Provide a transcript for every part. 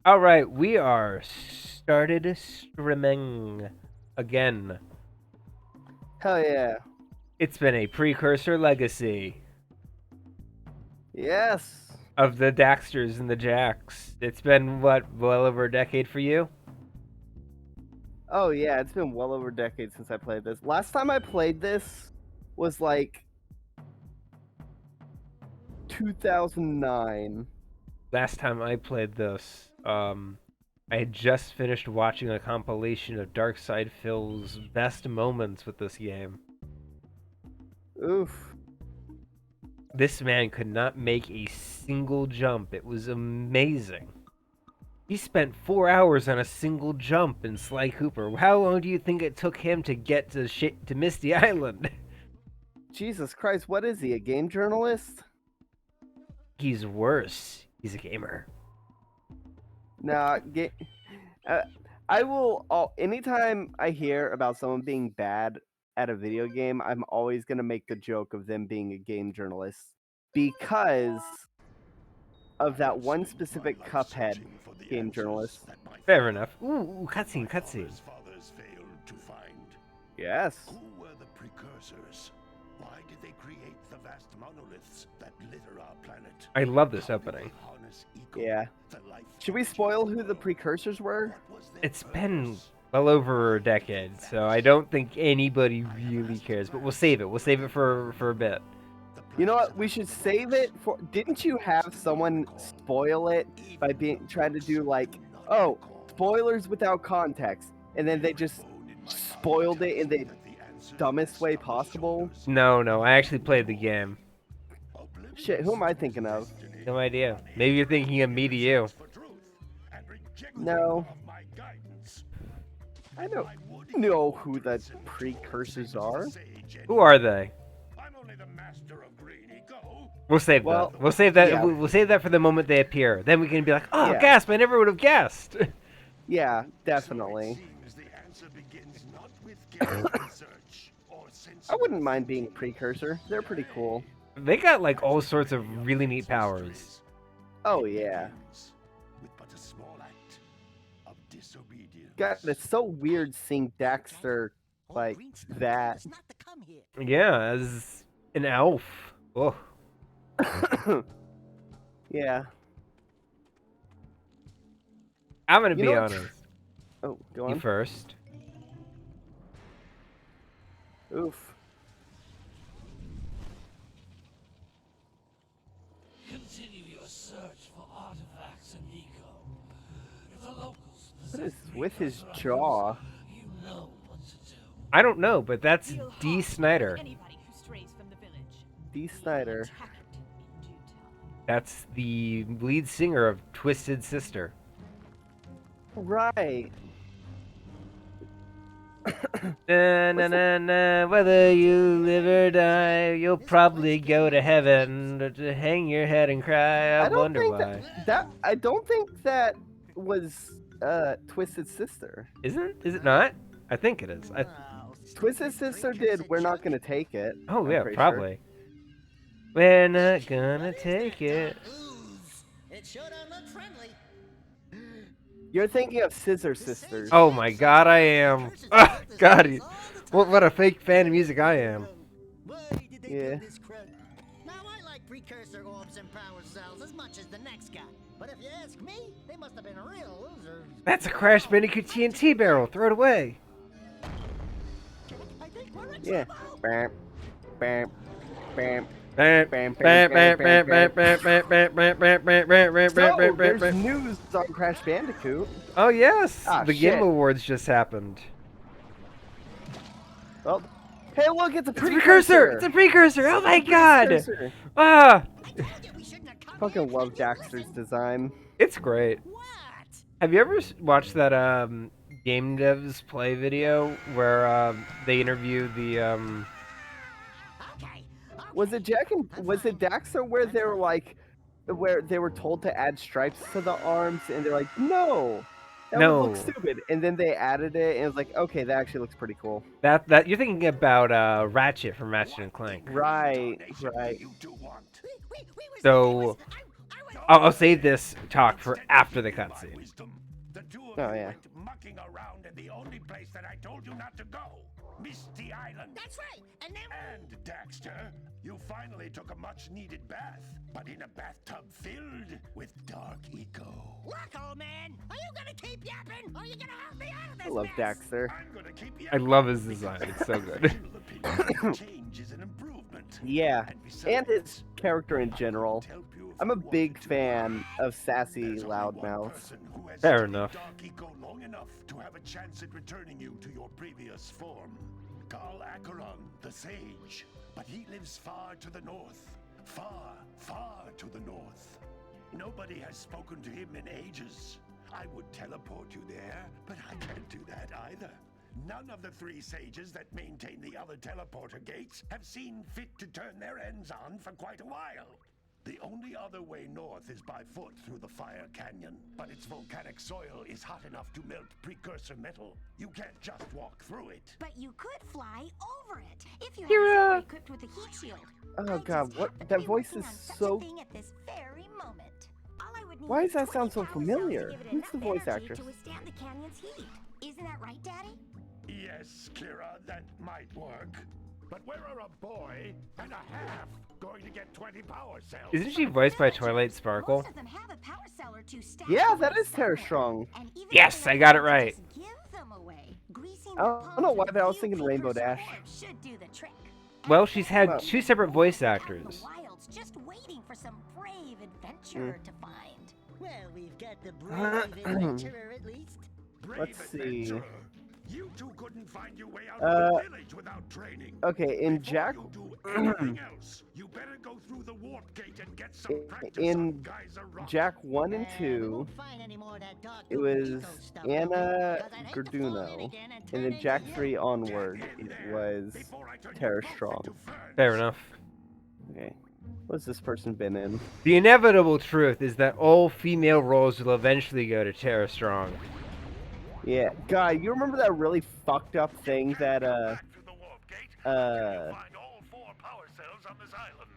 All right, we are started streaming again. Hell yeah. It's been a precursor legacy Yes. of the Daxters and the Jacks. It's been what, well over a decade for you? Oh yeah, it's been well over a decade since I played this. Last time I played this was like 2009. Last time I played this, I had just finished watching a compilation of Darkside Phil's best moments with this game. Oof. This man could not make a single jump. It was amazing. He spent 4 hours on a single jump in Sly Cooper. How long do you think it took him to get to Misty Island? Jesus Christ, what is he? A game journalist? He's worse. He's a gamer. Nah, I will anytime I hear about someone being bad at a video game, I'm always going to make the joke of them being a game journalist because of that one specific Cuphead game journalist. Fair enough. Ooh, cutscene, cutscene. Yes. Who were the precursors? Why did they create the vast monoliths that litter our planet? I love this opening. Yeah. Should we spoil who the precursors were? It's been well over a decade, so I don't think anybody really cares. But we'll save it. We'll save it for a bit. You know what? We should save it for. Didn't you have someone spoil it by trying to do like, oh, spoilers without context, and then they just spoiled it in the dumbest way possible? No, I actually played the game. Shit, who am I thinking of? No idea. Maybe you're thinking of me to you. No. I don't know who the precursors are. Who are they? We'll save that. We'll save that. Yeah. We'll save that for the moment they appear. Then we can be like, oh, Yeah. gasp! I never would have guessed. Yeah, definitely. I wouldn't mind being a precursor. They're pretty cool. They got like all sorts of really neat powers. Oh yeah. God, it's so weird seeing Daxter like that. Yeah, as an elf. Oh, Yeah. I'm gonna You be know honest. Oh, go You on. first. Oof. Continue your search for artifacts, amigo. If the locals What is possess with his Precursor jaw? items, you know what to do. I don't know, but that's D. Snyder. Anybody who strays from the village. D. Snyder. Attack it in due time. That's the lead singer of Twisted Sister. Right. Na, whether you live or die, you'll probably go to heaven to hang your head and cry. I don't wonder think why. I don't think that was Twisted Sister. Is it not? I think it is. Twisted Sister did We're Not Gonna Take It. Oh I'm yeah, pretty probably. We're not gonna take it. It sure don't look friendly. Sure. You're thinking of Scissor Sisters. Oh my God, I am. Oh, God, what a fake fan of music I am. Why did they Yeah. do this crap? Now I like precursor orbs and power cells as much as the next guy. But if you ask me, they must have been real losers. That's a Crash Bandicoot TNT barrel. Throw it away. I think we're in Yeah. trouble. Bam, bam, bam. Bam, Bam, bam, bam, bam, bam, bam, bam, bam, bam, bam, bam, bam, bam, bam, So, bam, bam, there's bam. news on Crash Bandicoot. Oh yes, Ah, the shit. Game Awards just happened. Well, hey, look, it's a It's a precursor. precursor. It's a precursor. Oh my God. Precursor. Ah, I told you we shouldn't have come Fucking here. love Daxter's design. it's great. What? Have you ever watched that game devs play video where they interview the Okay. Was it was it Daxter where they were like, where they were told to add stripes to the arms, and they're like, no, that would look No. stupid, and then they added it, and it was like, okay, that actually looks pretty cool. that you're thinking about Ratchet from Ratchet and Clank. Right, right. We were So, I was I'll save this talk for after the cutscene. The two of Oh, you yeah. went mucking around in the only place that I told you not to go, Misty Island. That's right. And then And Daxter, you finally took a much-needed bath, but in a bathtub filled with dark eco. look, old man. Are you gonna keep yapping, or are you gonna help me out of this I love mess? Daxter. I'm gonna keep you. I love his design. It's so good. Change is an improvement. Yeah, And and his besides, character in general. help you if I'm a you wanted big to. fan of sassy There's only one loudmouths. person who has Fair studied enough. Dark Eco long enough to have a chance at returning you to your previous form. Carl Acheron, the Sage. But he lives far to the north. Far, far to the north. Nobody has spoken to him in ages. I would teleport you there, but I can't do that either. None of the three sages that maintain the other teleporter gates have seen fit to turn their ends on for quite a while. The only other way north is by foot through the Fire Canyon, but its volcanic soil is hot enough to melt precursor metal. You can't just walk through it. But you could fly over it if you Kira! had equipped with a heat shield. Oh I God, just what? happen to That be voice working is on such a so. thing at this very moment. All I would need Why is does that sound 20 so power cells to familiar? give it Who's the enough voice energy actress? To withstand the canyon's heat. Isn't that right, Daddy? Yes, Kira, that might work. But where are a boy and a half going to get 20 power cells? Isn't she voiced by Twilight Sparkle? Most of them have a power cell or two stacked Yeah, away that is Tara somewhere. Strong. And even if Yes, they I don't got it want to right. just give them away, greasing I their don't palms know with why, a but I was few thinking Rainbow precursor Dash. orbs should do the trick. Well, she's had Well- two separate voice Out in actors. the wilds, just waiting for some brave adventurer to find. well, we've got the brave adventurer at least. Brave Let's see. adventurer. You two couldn't find your way out Uh, of the village without training. Okay, in Before Jack, you do anything else, you better go through the warp gate and get some practice in on Geyser Rock. Jack 1 and We 2, won't find any more of that dark it eco was stuff, will we? Anna 'Cause I'd hate to fall in Garduno, again and and turn then into Jack you. 3 onward, Get in it there was before I turn you Tara both Strong. into ferns. Fair enough. Okay, what's this person been in? The inevitable truth is that all female roles will eventually go to Tara Strong. Yeah, God, you remember that really fucked up thing that Back through the warp gate, and you'll find all 4 power cells on this island.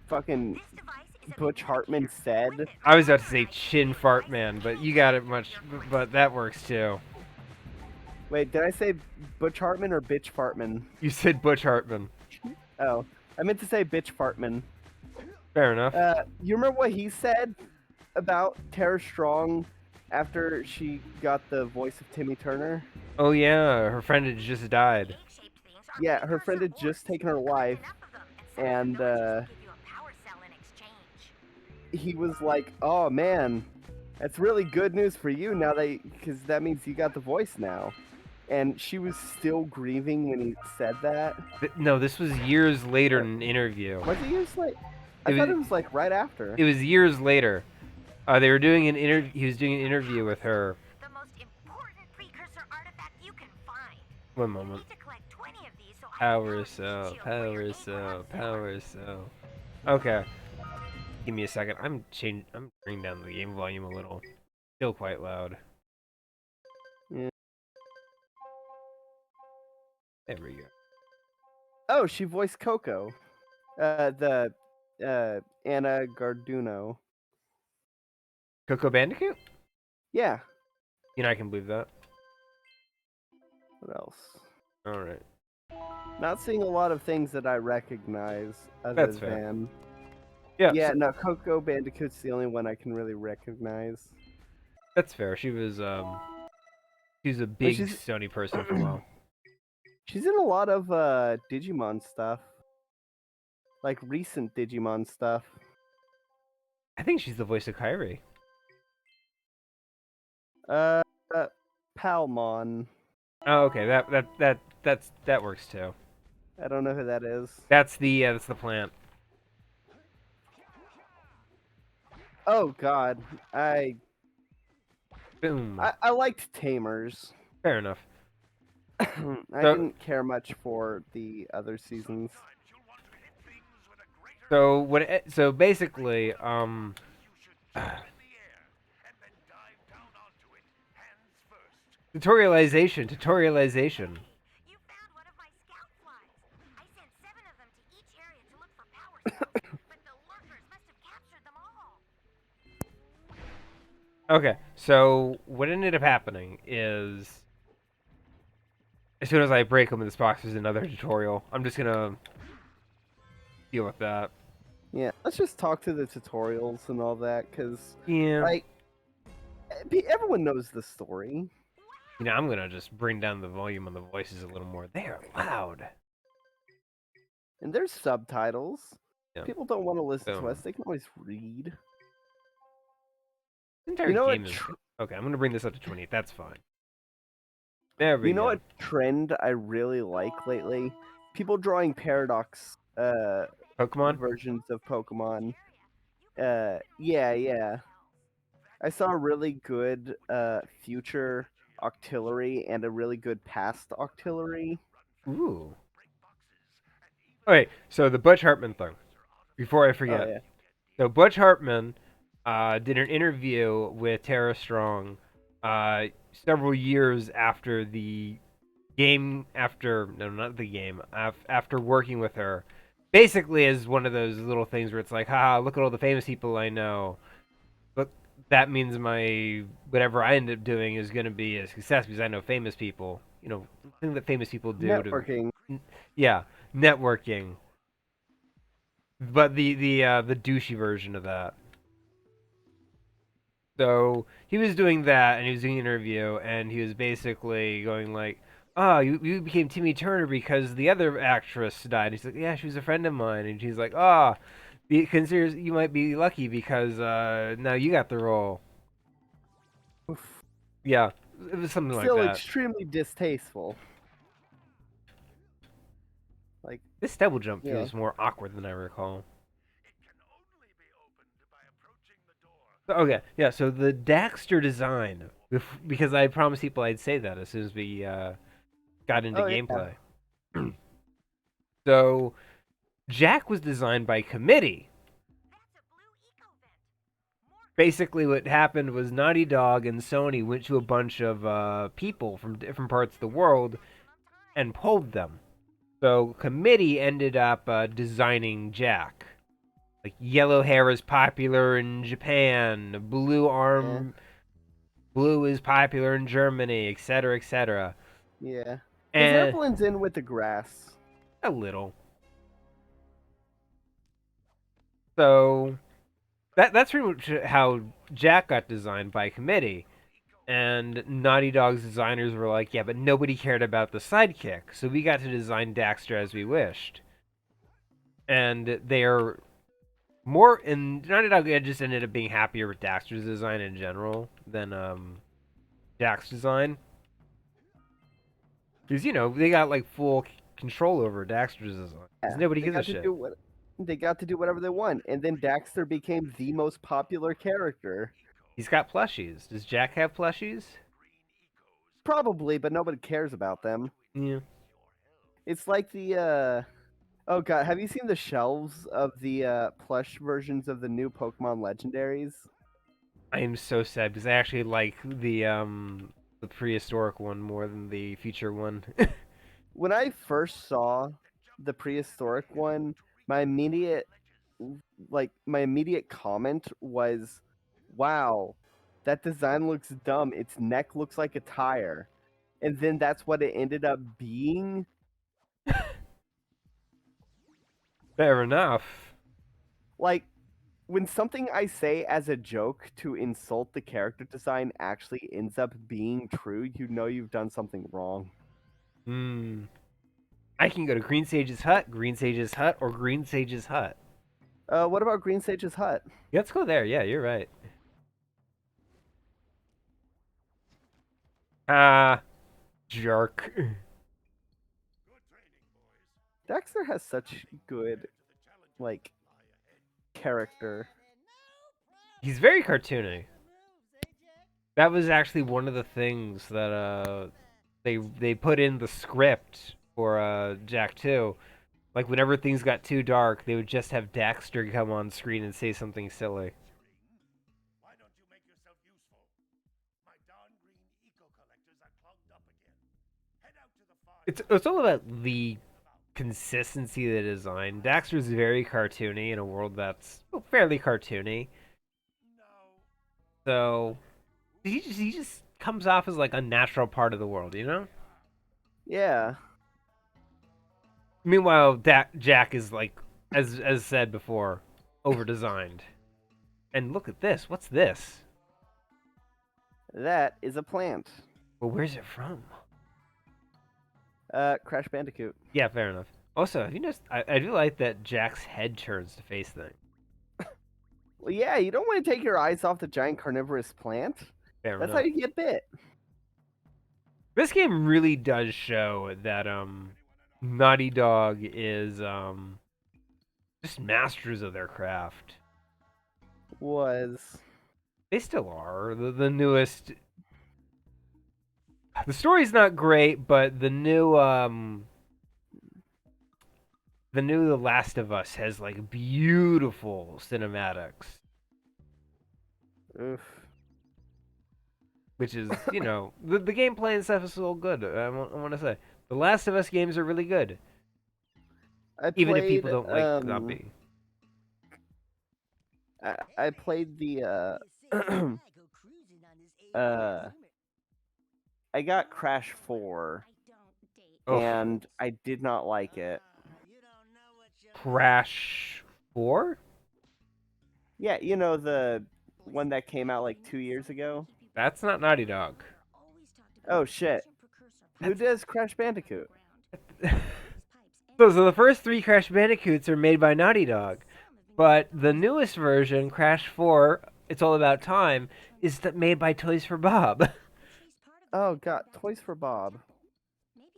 fucking This device is a Butch Hartman said? I was about to say Chin Fart Man, but you got it much, but that works too. Wait, did I say Butch Hartman or Bitch Fartman? You said Butch Hartman. Oh, I meant to say Bitch Fartman. Fair enough. You remember what he said about Tara Strong after she got the voice of Timmy Turner? Oh yeah, her friend had just died. egg-shaped things are Yeah, her precursor friend had just orbs. taken her Collect life, enough of them, some and, technologies will give you a power cell in exchange. he was like, "Oh man, that's really good news for you now because that means you got the voice now." And she was still grieving when he said that. No, this was years later in an interview. Was it years late? I It thought was- it was like right after. It was years later. They were doing an interview. He was doing an interview with her. The most important precursor artifact you can find. One You moment. need to collect 20 of these so I can Power the cell, heat shield for your power neighbor cell, up power cell. Okay. Give me a second. I'm bringing down the game volume a little. Still quite loud. Yeah. There we go. Oh, she voiced Coco. The Anna Garduno. Coco Bandicoot? Yeah. You know, I can believe that. What else? All right. Not seeing a lot of things that I recognize other That's fair. than. Yeah, Yeah, so- no, Coco Bandicoot's the only one I can really recognize. that's fair. She was a big she's- Sony person for a while. She's in a lot of Digimon stuff. Like recent Digimon stuff. I think she's the voice of Kairi. Palmon. Oh, okay. That works too. I don't know who that is. That's the plant. Oh god. Boom. I liked Tamers. Fair enough. I So- didn't care much for the other seasons. So what? So basically, tutorialization. You found one of my scout flies. I sent 7 of them to each area to look for power cells, but the lurkers must have captured them all. Okay, so what ended up happening is as soon as I break them in this box, there's another tutorial. I'm just gonna deal with that. Yeah, let's just talk to the tutorials and all that, because Yeah. like everyone knows the story, I'm gonna just bring down the volume on the voices a little more. They are loud. and there's subtitles. Yeah. People don't want to listen to Boom. us; they can always read. The entire You know game what? is good. Okay, I'm gonna bring this up to 20. That's fine. There we You know go. what trend I really like lately? People drawing paradox Pokemon? versions of Pokemon. Yeah. I saw a really good future Octillery and a really good past Octillery. Ooh. Okay, so the Butch Hartman thing. Before I Oh forget. yeah. So Butch Hartman did an interview with Tara Strong several years after the game, after, no, not the game, after working with her. Basically as one of those little things where it's like, haha, look at all the famous people I know. Look, that means my, whatever I end up doing is going to be a success because I know famous people. The thing that famous people do to, Networking. yeah, networking. But the douchey version of that. So he was doing that, and he was doing an interview, and he was basically going like, "Oh, you became Timmy Turner because the other actress died." And he's like, "Yeah, she was a friend of mine," and she's like, "Ah, consider you might be lucky because now you got the role." Yeah, it was something like Still that. extremely distasteful. Like, This double jump yeah. feels more awkward than I recall. Okay, yeah. So the Daxter design, because I promised people I'd say that as soon as we got into Oh yeah. gameplay. So Jack was designed by committee. Basically, what happened was Naughty Dog and Sony went to a bunch of people from different parts of the world and polled them. So committee ended up designing Jack. Like yellow hair is popular in Japan, blue is popular in Germany, etc., etc. Yeah. His hair And blends in with the grass. a little. So that's pretty much how Jack got designed by committee. And Naughty Dog's designers were like, yeah, but nobody cared about the sidekick, so we got to design Daxter as we wished. And they're more, and Naughty Dog just ended up being happier with Daxter's design in general than Jack's design. Because, they got like full control over Daxter's design. Because Yeah. nobody They gives a got to shit. do what they got to do whatever they want, and then Daxter became the most popular character. He's got plushies. Does Jack have plushies? Probably, but nobody cares about them. Yeah. It's like the oh god, have you seen the shelves of the plush versions of the new Pokemon legendaries? I am so sad because I actually like the prehistoric one more than the future one. When I first saw the prehistoric one, my immediate my immediate comment was, "Wow, that design looks dumb. Its neck looks like a tire." And then that's what it ended up being. Fair enough. Like, when something I say as a joke to insult the character design actually ends up being true, you know you've done something wrong. Hmm. I can go to Green Sage's hut, or Green Sage's hut. What about Green Sage's hut? Yeah, let's go there. Yeah, you're right. Ah, jerk. Dexter has such good, like, character. He's very cartoony. That was actually one of the things that they put in the script for Jack 2. Like whenever things got too dark, they would just have Daxter come on screen and say something silly. Why don't you make yourself useful? My darn green eco collectors are clogged up again. Head out to the farm. It's all about the consistency of the design. Daxter's very cartoony in a world that's fairly cartoony. No. So he just comes off as like a natural part of the world, you know? Yeah. Meanwhile, Jack is like, as said before, over designed. And look at this. What's this? That is a plant. Well, where's it from? Crash Bandicoot. Yeah, fair enough. Also, have you noticed? I do like that Jack's head turns to face thing. Well, yeah, you don't want to take your eyes off the giant carnivorous plant. Fair That's enough. how you get bit. This game really does show that Naughty Dog is just masters of their craft. Was. They still are the newest. The story's not great, but the new The Last of Us has like beautiful cinematics, Oof. which is the gameplay and stuff is all good. I want to say The Last of Us games are really good, even if people don't like zombie. I played the I got Crash 4 Oh, and I did not like it. Crash 4? Yeah, you know the one that came out like 2 years ago? That's not Naughty Dog. Oh shit. Who does Crash Bandicoot? So the first 3 Crash Bandicoots are made by Naughty Dog, but the newest version, Crash 4, It's All About Time, is made by Toys for Bob. Oh god, Toys for Bob.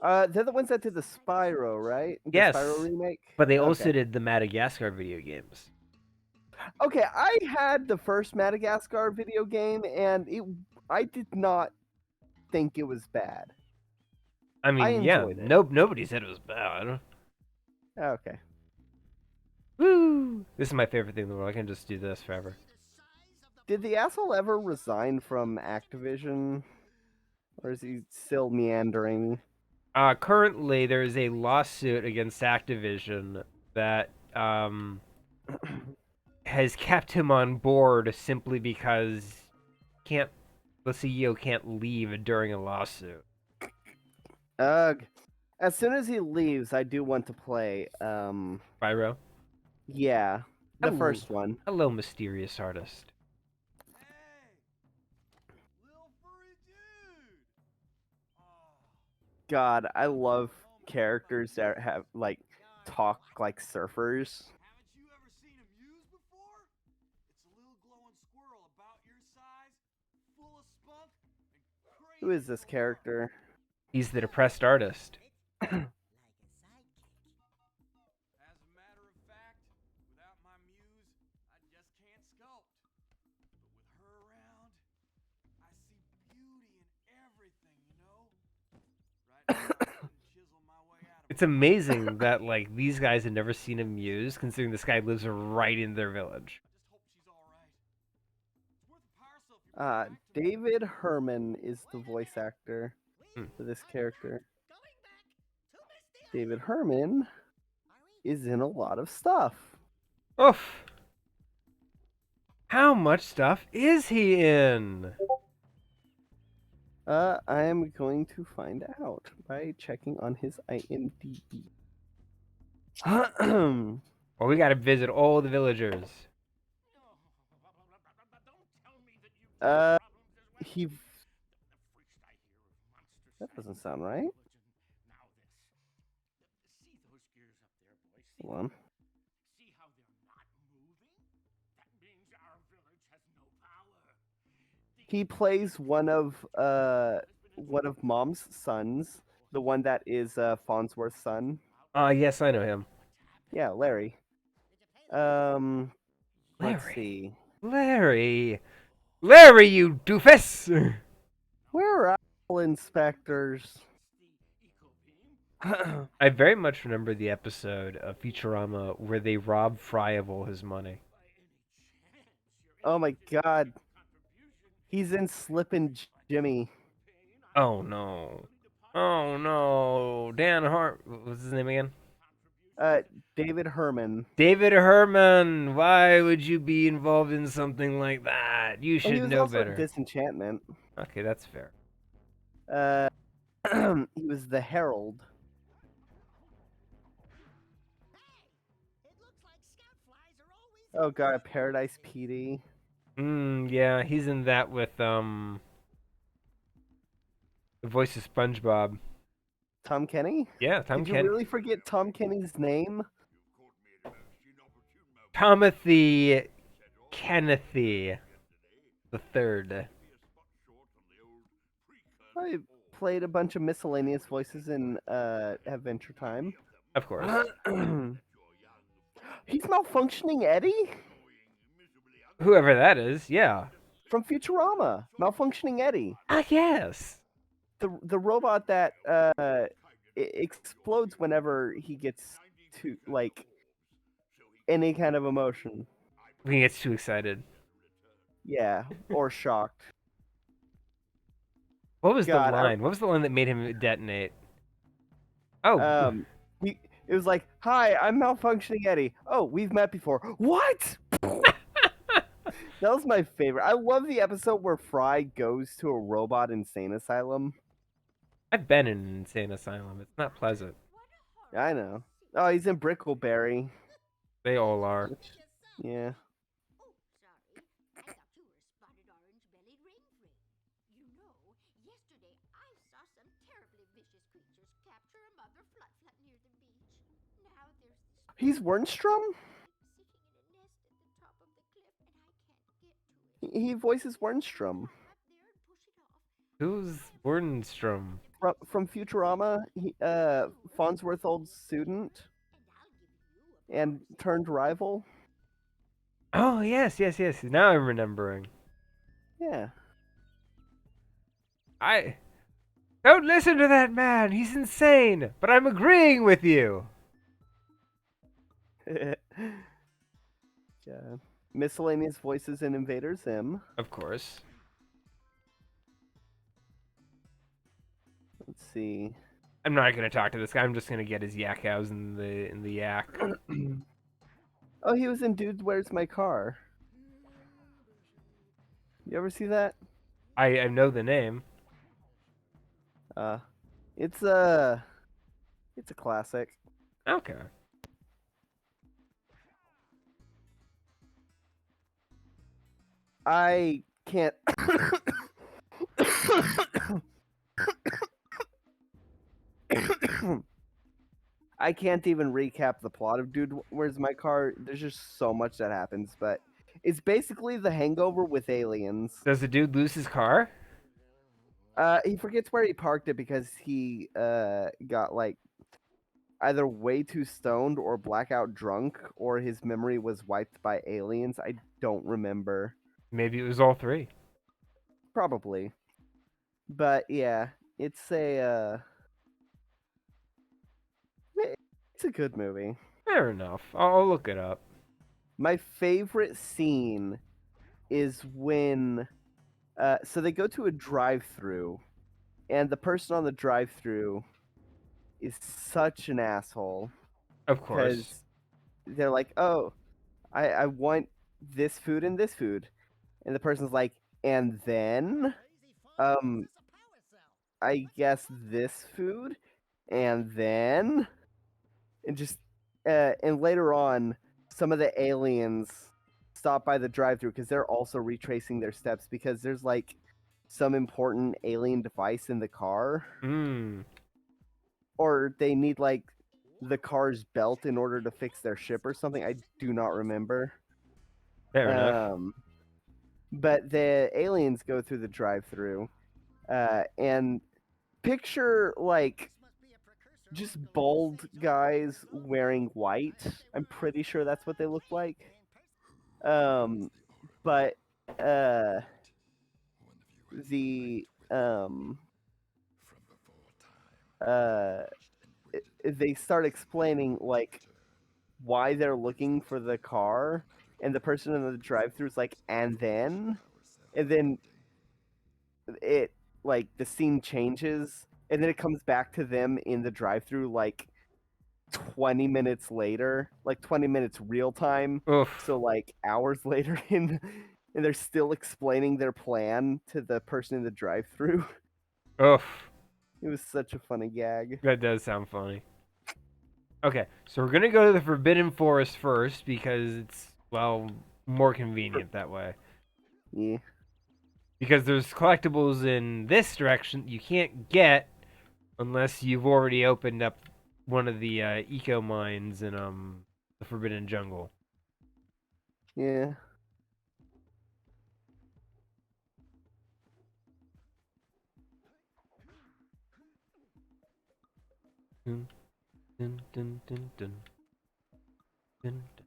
They're the ones that did the Spyro, right? The Yes, Spyro remake? but they also Okay. did the Madagascar video games. Okay, I had the first Madagascar video game and I did not think it was bad. I mean, I yeah, enjoyed it. nobody said it was bad. Okay. Woo! This is my favorite thing in the world. I can just do this forever. Did the asshole ever resign from Activision? Or is he still meandering? Currently, there is a lawsuit against Activision that has kept him on board simply because the CEO can't leave during a lawsuit. Ugh. As soon as he leaves, I do want to play. Spyro? Yeah, the Hello. first one. Hello, mysterious artist. God, I love characters that have like talk like surfers. Haven't you ever seen a muse before? It's a little glowing squirrel about your size, full of spunk, and crazy. Who is this character? He's the depressed artist. As a matter of fact, without my muse, I just can't sculpt. But with her around, I see beauty in everything, you know? Right now, I can chisel my way out of It's amazing that like these guys had never seen a muse, considering this guy lives right in their village. I just hope she's alright. It's worth a parcel if you want to David Herman is the voice actor for this character. David Herman is in a lot of stuff. Oof. How much stuff is he in? I am going to find out by checking on his IMDb. Well, we gotta visit all the villagers. He. That doesn't sound right. Hold on. See how they're not moving? That means our village has no power. He plays one of Mom's sons, the one that is Farnsworth's son. Yes, I know him. Yeah, Larry. Larry. Let's see. Larry, you doofus! Where are all inspectors? I very much remember the episode of Futurama where they rob Fry of all his money. Oh my god. He's in Slippin' Jimmy. Oh no. Oh no. Dan Hart. What's his name again? David Herman. David Herman, why would you be involved in something like that? You Well, he should was know also in better. Disenchantment. Okay, that's fair. He was the Herald. It looks like scout flies are always. Oh god, Paradise PD. Yeah, he's in that with the voice of SpongeBob. Tom Kenny? Yeah, Tom Did you Kenny. really forget Tom Kenny's name? Timothy Kennethy the third. I played a bunch of miscellaneous voices in Adventure Time. Of course. He's Malfunctioning Eddie Whoever that is, yeah. from Futurama. Malfunctioning Eddie, I guess. the robot that explodes whenever he gets to like any kind of emotion. When he gets too excited. Yeah, or shocked. What was God, the line? What was the line that made him detonate? Oh, it was like, "Hi, I'm Malfunctioning Eddie. Oh, we've met before. What?" That was my favorite. I love the episode where Fry goes to a robot insane asylum. I've been in an insane asylum. It's not pleasant. I know. Oh, he's in Brickleberry. They all are. Yeah. Oh, sorry. I thought you were a spotted orange-bellied rainfree. You know, yesterday I saw some terribly vicious creatures capture a mother flut-flut near the beach. Now there's this He's Wernstrom? sitting in a nest at the top of the cliff, and I can't get to it. He voices Wernstrom. Climb up there and push it off. Who's Wernstrom? From Futurama, Farnsworth's old student And I'll give you a and turned rival. Oh, yes. Now I'm remembering. Yeah. I don't listen to that man. He's insane. But I'm agreeing with you. Yeah. Miscellaneous voices in Invader Zim. Of course. Let's see. I'm not gonna talk to this guy. I'm just gonna get his yak house in the yak. Oh, he was in Dude, Where's My Car? You ever see that? I know the name. It's a classic. Okay. I can't. I can't even recap the plot of Dude, Where's My Car? There's just so much that happens, but it's basically The Hangover with aliens. Does the dude lose his car? He forgets where he parked it because he got like either way too stoned or blackout drunk, or his memory was wiped by aliens. I don't remember. Maybe it was all three. Probably. But yeah, it's a it's a good movie. Fair enough. I'll look it up. My favorite scene is when so they go to a drive-through, and the person on the drive-through is such an asshole Of course. because they're like, "Oh, I want this food and this food," and the person's like, "And then, I guess this food, and then," and just and later on, some of the aliens stop by the drive-through because they're also retracing their steps because there's like some important alien device in the car, or they need like the car's belt in order to fix their ship or something. I do not remember. Fair enough. But the aliens go through the drive-through, and picture like just bald guys wearing white. I'm pretty sure that's what they look like. But they start explaining like why they're looking for the car, and the person in the drive-through is like, and then it like the scene changes, and then it comes back to them in the drive-through like 20 minutes later, like 20 minutes real time. Oof. So like hours later, and they're still explaining their plan to the person in the drive-through. Oof. It was such a funny gag. That does sound funny. Okay, so we're gonna go to the Forbidden Forest first because it's, well, more convenient that way. Yeah. Because there's collectibles in this direction you can't get unless you've already opened up one of the eco mines in the Forbidden Jungle. Yeah. Dun, dun, dun, dun, dun. Dun, dun.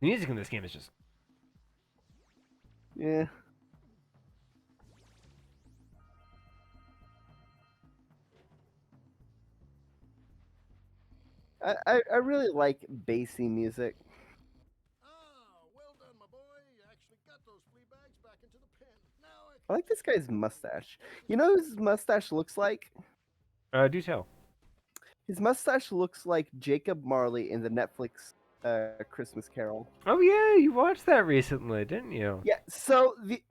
The music in this game is just Yeah. I really like bassy music. Ah, well done, my boy. You actually got those flea bags back into the pen. Now I I like this guy's mustache. You know who his mustache looks like? do tell. His mustache looks like Jacob Marley in the Netflix Christmas Carol. Oh yeah, you watched that recently, didn't you? Yeah. So the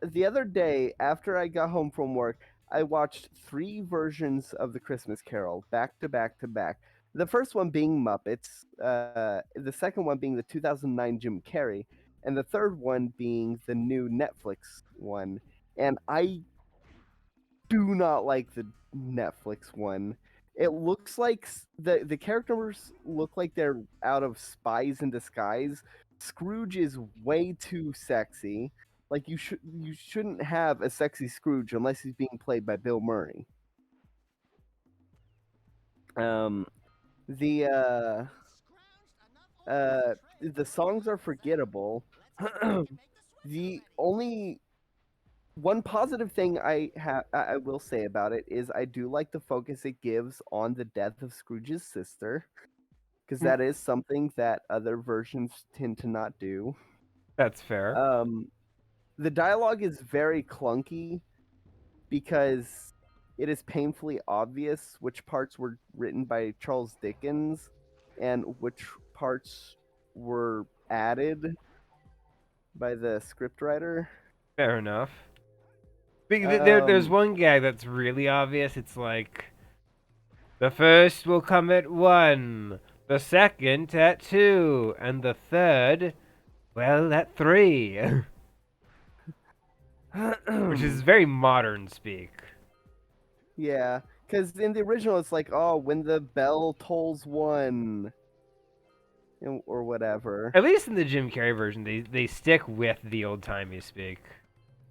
the other day after I got home from work, I watched 3 versions of the Christmas Carol back to back to back. The first one being Muppets, the second one being the 2009 Jim Carrey, and the third one being the new Netflix one. And I do not like the Netflix one. It looks like the characters look like they're out of Spies in Disguise. Scrooge is way too sexy. Like you shouldn't have a sexy Scrooge unless he's being played by Bill Murray. Um, the the songs are forgettable. The only one positive thing I will say about it is I do like the focus it gives on the death of Scrooge's sister, because that is something that other versions tend to not do. That's fair. The dialogue is very clunky because it is painfully obvious which parts were written by Charles Dickens and which parts were added by the scriptwriter. Fair enough. There's Um, one gag that's really obvious. It's like, the first will come at 1, the second at 2, and the third, well, at 3. Which is very modern speak. Yeah, because in the original it's like, oh, when the bell tolls 1, or whatever. At least in the Jim Carrey version, they stick with the old-timey speak.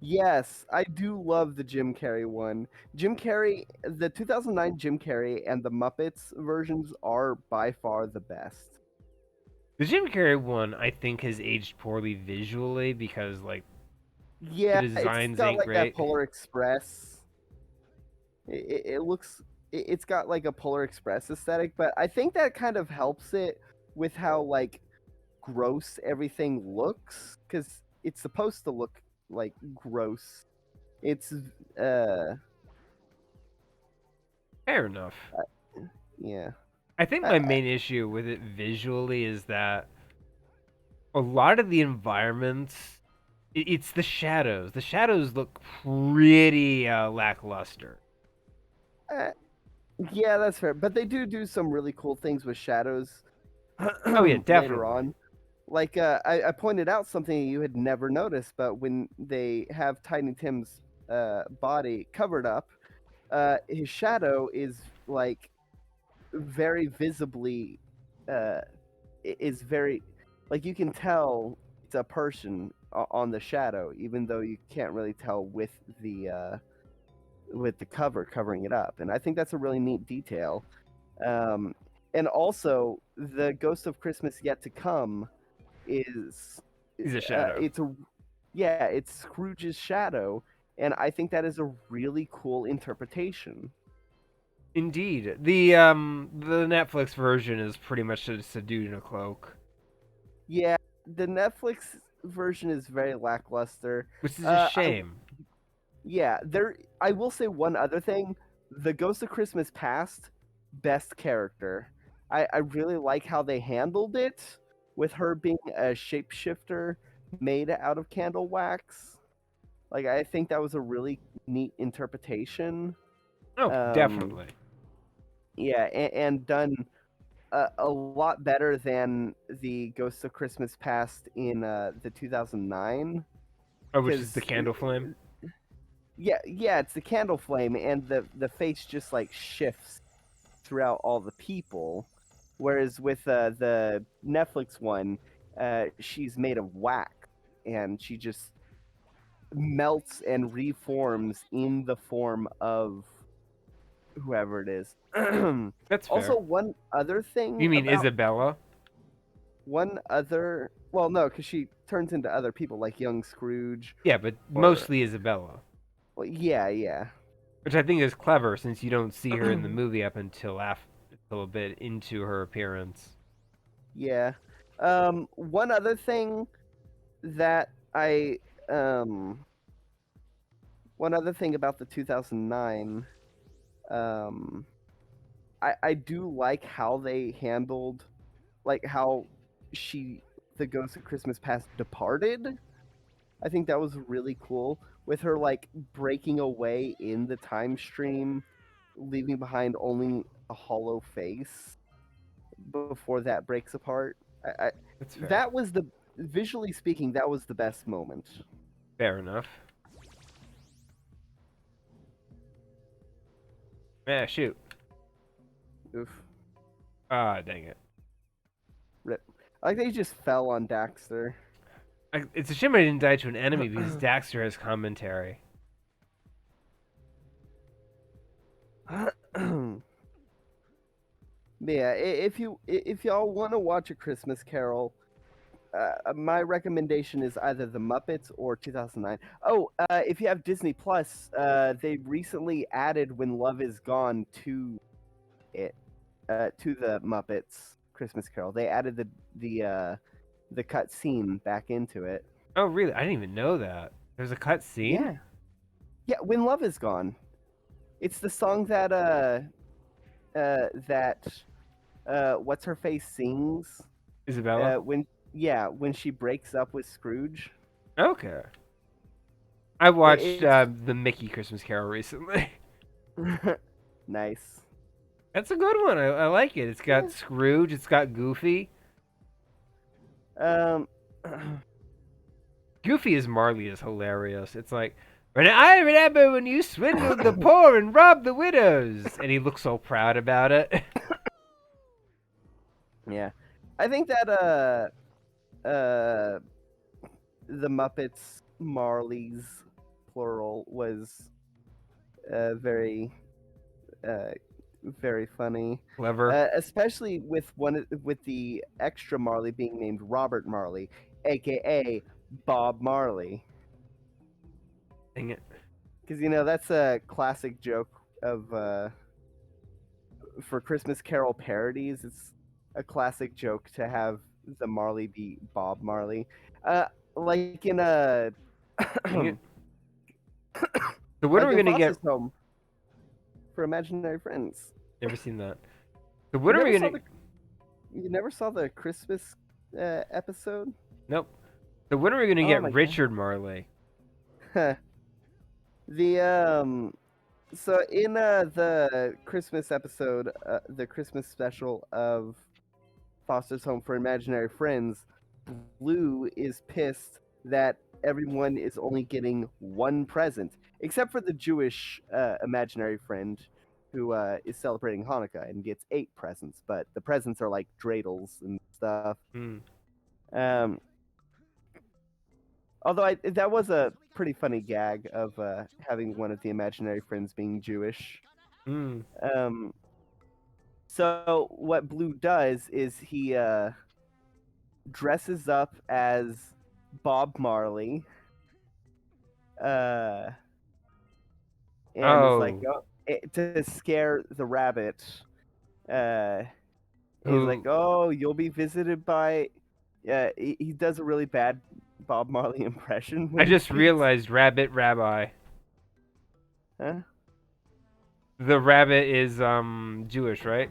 Yes, I do love the Jim Carrey one. Jim Carrey, the 2009 Jim Carrey and the Muppets versions are by far the best. The Jim Carrey one, I think, has aged poorly visually because, like, Yeah, the it's designs got ain't like great. that Polar Express. It looks, it's got like a Polar Express aesthetic, but I think that kind of helps it with how like gross everything looks, because it's supposed to look like gross. It's Fair enough. yeah. I think my main issue with it visually is that a lot of the environments, it's the shadows. The shadows look pretty lackluster. Yeah, that's fair. But they do some really cool things with shadows. Oh yeah, definitely. Later on, like I pointed out something you had never noticed, but when they have Tiny Tim's body covered up, his shadow is like very visibly is very, like, you can tell it's a person on the shadow, even though you can't really tell with the cover covering it up. And I think that's a really neat detail. And also, the Ghost of Christmas Yet to Come is He's a shadow. it's Scrooge's shadow, and I think that is a really cool interpretation. Indeed. The Netflix version is pretty much just a dude in a cloak. Yeah, the Netflix version is very lackluster. Which is a shame. Yeah, I will say one other thing. The Ghost of Christmas Past, best character. I really like how they handled it with her being a shapeshifter made out of candle wax. Like, I think that was a really neat interpretation. Oh, Um, definitely. yeah, and done a lot better than the Ghost of Christmas Past in the 2009. Oh, which is the Because candle flame? yeah, it's the candle flame, and the face just like shifts throughout all the people. Whereas with the Netflix one, she's made of wax, and she just melts and reforms in the form of whoever it is. That's Also, fair. one other thing You mean about Isabella? well, no, because she turns into other people like young Scrooge, Yeah, but or mostly Isabella. well, yeah. Which I think is clever since you don't see her in the movie up until until a bit into her appearance. Yeah. One other thing that um one other thing about the 2009, um I do like how they handled, like, how she the Ghost of Christmas Past departed. I think that was really cool with her like breaking away in the time stream, leaving behind only a hollow face before that breaks apart. I That's fair. that was the visually speaking, that was the best moment. Fair enough. Yeah, shoot. Oof. Ah, dang it. Rip. I like they just fell on Daxter. It's a shame I didn't die to an enemy because Daxter has commentary. Yeah, if y'all want to watch A Christmas Carol, my recommendation is either The Muppets or 2009. Oh, if you have Disney Plus, they recently added When Love Is Gone to it, to the Muppets Christmas Carol. They added the cut scene back into it. Oh, really? I didn't even know that. There's a cut scene? Yeah, When Love Is Gone. It's the song that what's her face sings Isabella? when she breaks up with Scrooge. Okay. I watched It's the Mickey Christmas Carol recently. nice. That's a good one. I like it. It's got Yeah. Scrooge. It's got Goofy. Um, Goofy as Marley is hilarious. It's like, when I remember when you swindled the poor and robbed the widows, and he looks so proud about it. yeah, I think that uh, the Muppets Marleys plural was very very funny. Clever. Especially with the extra Marley being named Robert Marley, aka Bob Marley. Dang it. Because that's a classic joke of for Christmas Carol parodies. It's a classic joke to have the Marley be Bob Marley. Like in a Dang it. So when are like we in gonna get? Foster's Home for Imaginary Friends. Never seen that. So when are we gonna? You never saw the Christmas episode? Nope. So when are we gonna Oh get my God. Richard Marley? The so in the Christmas episode, the Christmas special of Foster's Home for Imaginary Friends, Blue is pissed that everyone is only getting one present, except for the Jewish imaginary friend who is celebrating Hanukkah and gets 8 presents, but the presents are like dreidels and stuff. Um, although that was a pretty funny gag of having one of the imaginary friends being Jewish. So what Blue does is he dresses up as Bob Marley, and is like to scare the rabbit. He's like, "Oh, you'll be visited by." Yeah, he does a really bad Bob Marley impression. I just realized Rabbit Rabbi. Huh? The rabbit is Jewish, right?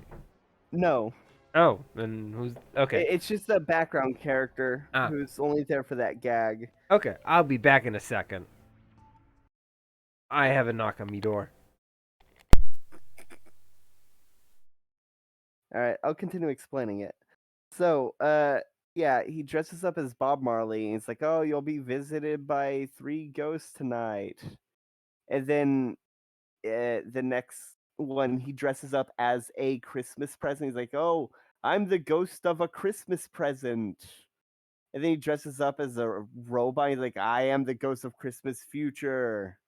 No, Oh, then who's okay? it's just a background character Ah. who's only there for that gag. Okay, I'll be back in a second. I have a knock on me door. All right, I'll continue explaining it. So, yeah, he dresses up as Bob Marley, and it's like, "Oh, you'll be visited by 3 ghosts tonight." And then, the next one, he dresses up as a Christmas present. He's like, "Oh, I'm the ghost of a Christmas present." And then he dresses up as a robot. He's like, "I am the ghost of Christmas future."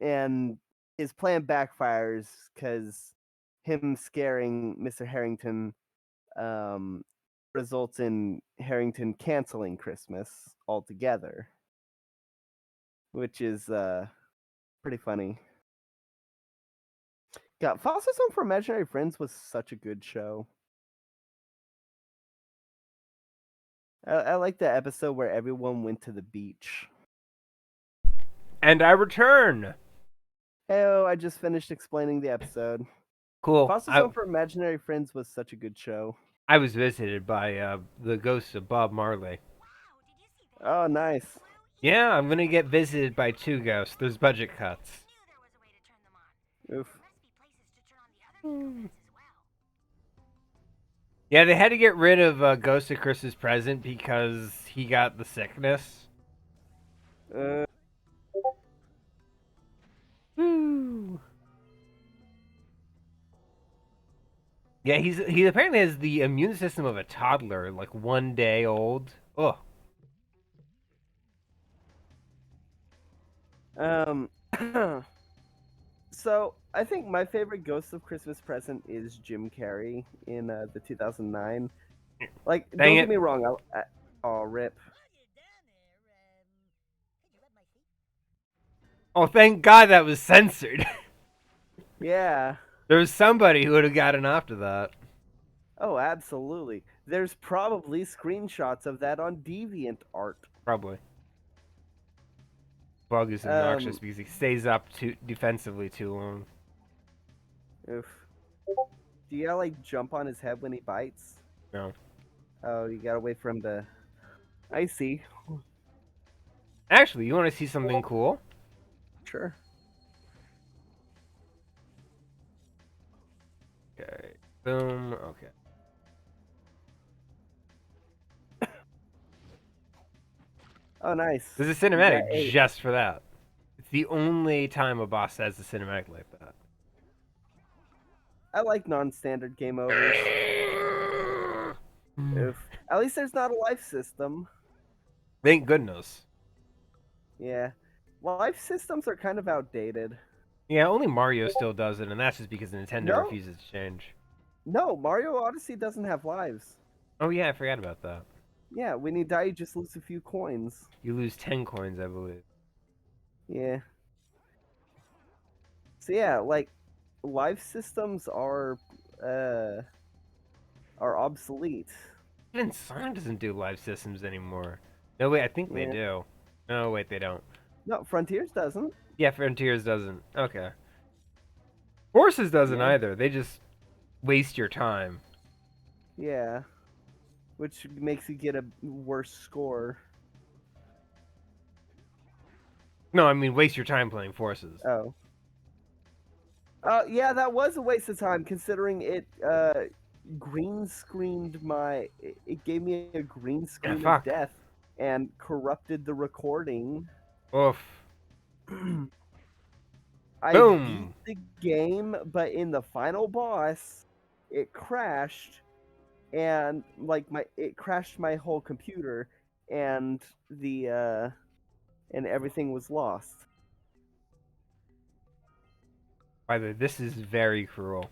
And his plan backfires because him scaring Mr. Harrington um, results in Harrington canceling Christmas altogether, which is pretty funny. God, Foster's Home for Imaginary Friends was such a good show. I like the episode where everyone went to the beach. And I return. Oh, I just finished explaining the episode. Cool. Foster's Home for Imaginary Friends was such a good show. I was visited by the ghost of Bob Marley. Oh, nice. Yeah, I'm gonna get visited by 2 ghosts. There's budget cuts. Oof. Yeah, they had to get rid of Ghost of Christmas Present because he got the sickness. Woo. Yeah, he apparently has the immune system of a toddler, like 1 day old. Oh. So I think my favorite Ghost of Christmas Present is Jim Carrey in the 2009. Like, Dang don't it. get me wrong. Oh, rip. Oh, thank God that was censored. Yeah. There was somebody who would have gotten after that. Oh, absolutely. There's probably screenshots of that on DeviantArt. Probably. Bug is obnoxious because he stays up too defensively too long. Oof. Do you gotta like jump on his head when he bites? No. Oh, you gotta wait for him to. I see. Actually, you want to see something cool? Sure. Okay. Boom. Okay. Oh, nice. There's a cinematic just for that. It's the only time a boss has a cinematic like that. I like non-standard game overs. Oof. At least there's not a life system. Thank goodness. Yeah. Life systems are kind of outdated. Yeah, only Mario still does it, and that's just because Nintendo refuses to change. No, Mario Odyssey doesn't have lives. Oh yeah, I forgot about that. Yeah, when you die, you just lose a few coins. You lose 10 coins, I believe. Yeah. So yeah, like, life systems are obsolete. Even Sonic doesn't do life systems anymore. No, wait, I think they do. No, wait, they don't. No, Frontiers doesn't. Yeah, Frontiers doesn't. Okay. Forces doesn't either. They just waste your time. Yeah. Which makes you get a worse score. No, I mean waste your time playing Forces. Oh. Yeah, that was a waste of time considering it green screened my. It gave me a green screen of death and corrupted the recording. Oof. I Boom. beat the game, but in the final boss, it crashed, and it crashed my whole computer, and and everything was lost. By the way, this is very cruel.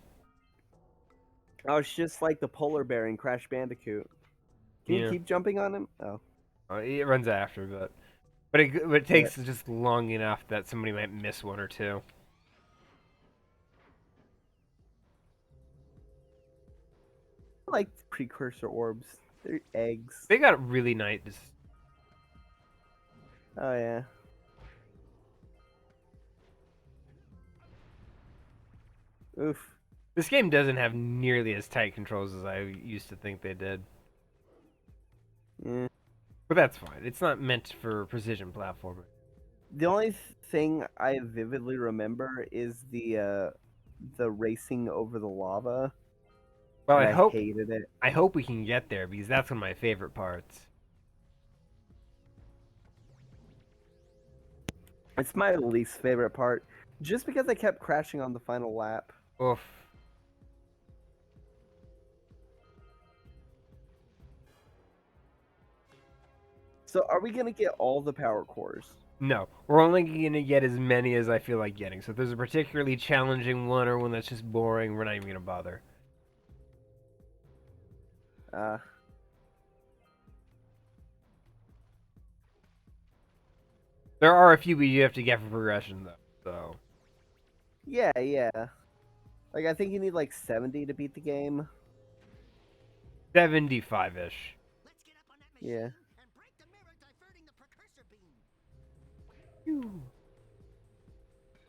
I was just like the polar bear in Crash Bandicoot. Can you keep jumping on him? Oh. It runs after, but it takes just long enough that somebody might miss one or two. I like precursor orbs. They're eggs. They got really nice. Oh yeah. Oof. This game doesn't have nearly as tight controls as I used to think they did. Yeah. But that's fine. It's not meant for precision platforming. The only thing I vividly remember is the racing over the lava, Well, and I I hope hated it. we can get there because that's one of my favorite parts. It's my least favorite part, just because I kept crashing on the final lap. Oof. So, are we gonna get all the power cores? No, we're only gonna get as many as I feel like getting. So if there's a particularly challenging one or one that's just boring, we're not even gonna bother. Uh, There are a few we have to get for progression though. So yeah. Like, I think you need like 70 to beat the game. 75-ish. Let's get up on that machine Yeah. and break the mirror diverting the precursor beam.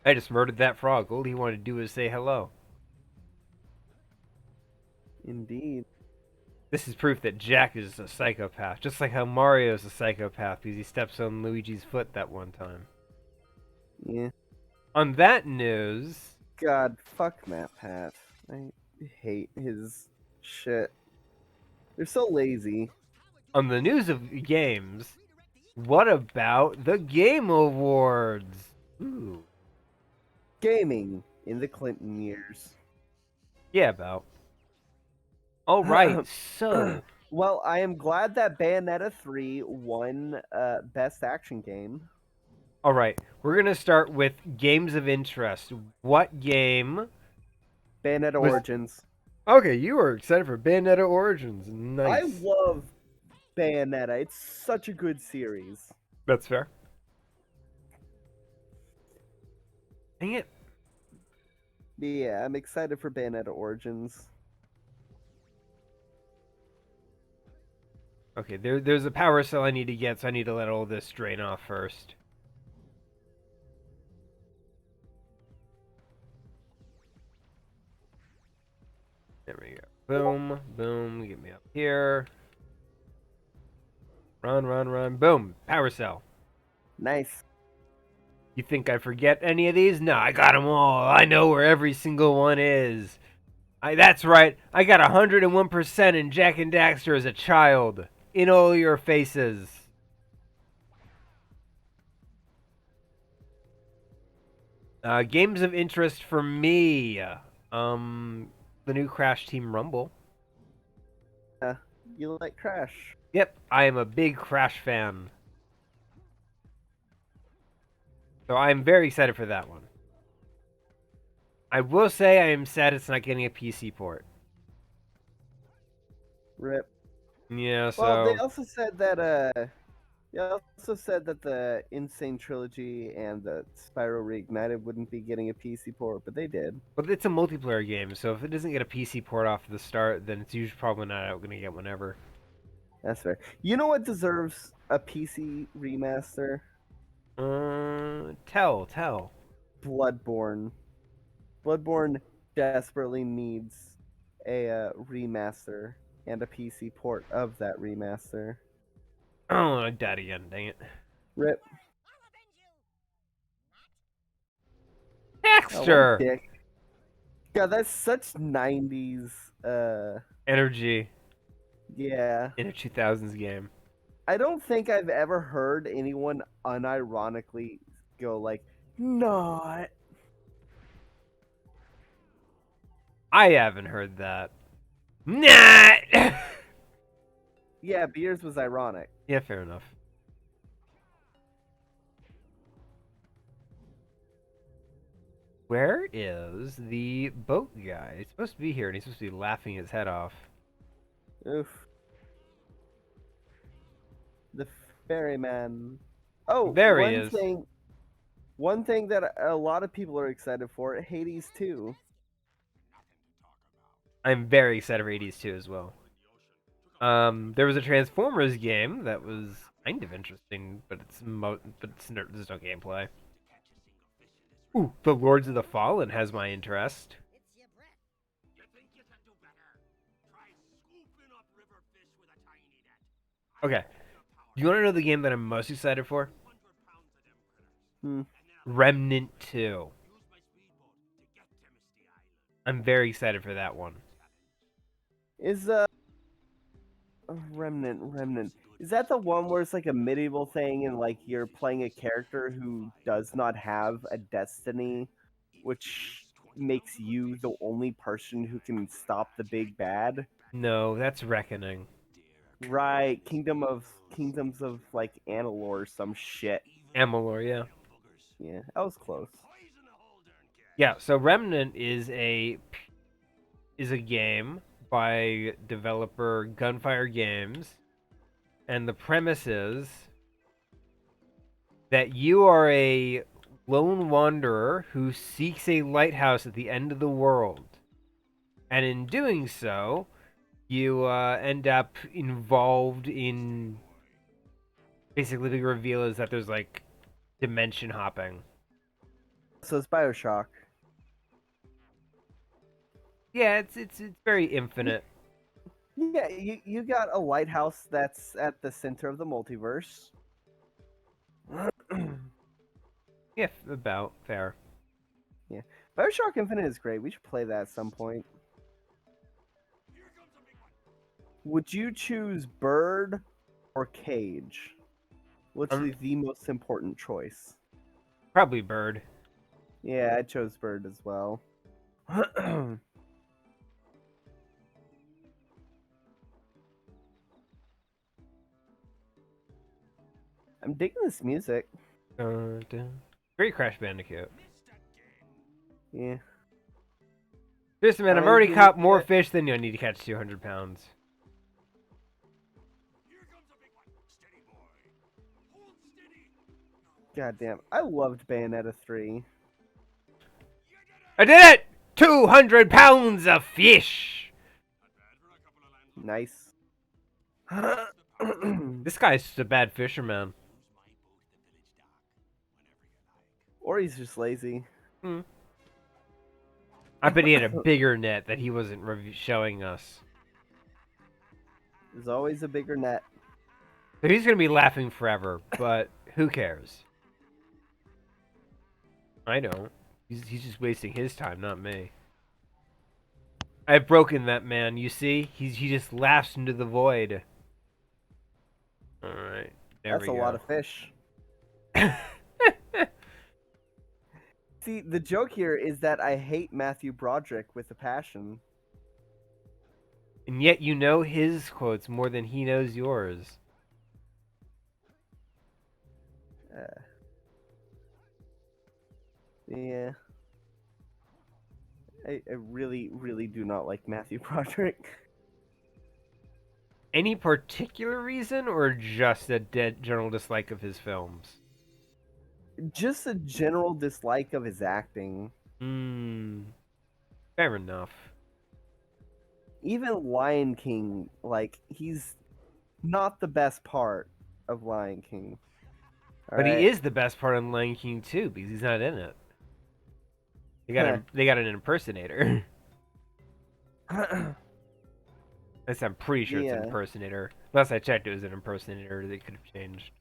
I just murdered that frog. All he wanted to do was say hello. Indeed. This is proof that Jak is a psychopath, just like how Mario is a psychopath because he steps on Luigi's foot that one time. Yeah. On that news, God, fuck MatPat. I hate his shit. They're so lazy. on the news of games, what about the Game Awards? Ooh. Gaming in the Clinton years. Yeah, about. All right, so Well, I am glad that Bayonetta 3 won Best Action Game. all right, we're gonna start with games of interest. What game? Bayonetta Was- Origins. Okay, you were excited for Bayonetta Origins. I Nice. love Bayonetta. It's such a good series. That's fair. Dang it. Yeah, I'm excited for Bayonetta Origins. Okay, there's a power cell I need to get, so I need to let all this drain off first. There we go. Boom, boom, get me up here. Run, run, run. Boom, power cell. Nice. You think I forget any of these? No, I got them all. I know where every single one is. That's right. I got 101% in Jak and Daxter as a child. In all your faces. Games of interest for me. The new Crash Team Rumble. You like Crash? Yep, I am a big Crash fan. So I'm very excited for that one. I will say I am sad it's not getting a PC port. Rip. Yeah, so Well, they also said that the Insane Trilogy and the Spyro Reignited wouldn't be getting a PC port, but they did. but it's a multiplayer game, so if it doesn't get a PC port off the start, then it's usually probably not going to get whenever. That's fair. You know what deserves a PC remaster? Tell. Bloodborne. Bloodborne desperately needs a remaster and a PC port of that remaster. Oh, I died again, dang it. Rip. Oh, what a Daxter! dick. God, that's such 90s, Energy yeah. in a 2000s game. I don't think I've ever heard anyone unironically go like, not. I haven't heard that. Not! Yeah, Beers was ironic. Yeah, fair enough. Where is the boat guy? He's supposed to be here, and he's supposed to be laughing his head off. Oof. The ferryman. Oh, There he is. One thing that a lot of people are excited for, Hades 2. I'm very excited for 80s too as well. There was a Transformers game that was kind of interesting, but there's no gameplay. Ooh, the Lords of the Fallen has my interest. It's Okay. Do you want to know the game that I'm most excited for? Hmm. Remnant 2. I'm very excited for that one. Is Remnant. Is that the one where it's like a medieval thing and like you're playing a character who does not have a destiny, which makes you the only person who can stop the big bad? No, that's Reckoning. Right, Kingdoms of like Analor or some shit. Amalur, yeah. Yeah, that was close. Yeah, so Remnant is a game by developer Gunfire Games, and the premise is that you are a lone wanderer who seeks a lighthouse at the end of the world. And in doing so, you end up involved in basically the reveal is that there's like dimension hopping. So it's BioShock. Yeah, it's very infinite. Yeah, you got a lighthouse that's at the center of the multiverse. Yeah, about fair. Yeah, BioShock Infinite is great. We should play that at some point. Would you choose bird or cage? Literally the most important choice. Probably Bird. Yeah, I chose bird as well. I'm digging this music. Very Crash Bandicoot. Yeah. Listen, man, I've mean, already if you caught look more at- fish than you. I need to catch 200 pounds. God damn, I loved Bayonetta 3. I did it! 200 pounds of fish! Nice. This guy's just a bad fisherman. Or he's just lazy. I bet he had a bigger net that he wasn't showing us. There's always a bigger net. So he's gonna be laughing forever, but who cares? I don't. He's just wasting his time, not me. I've broken that man. You see, he just laughs into the void. All right, there That's we a go. lot of fish. See, the joke here is that I hate Matthew Broderick with a passion. And yet you know his quotes more than he knows yours. Yeah. I really, really do not like Matthew Broderick. Any particular reason, or just a dead general dislike of his films? Just a general dislike of his acting. Fair enough. Even Lion King, like, he's not the best part of Lion King. But he is the best part on Lion King 2 because he's not in it. They got an impersonator. I'm pretty sure it's an impersonator. Last I checked, it was an impersonator. They could have changed.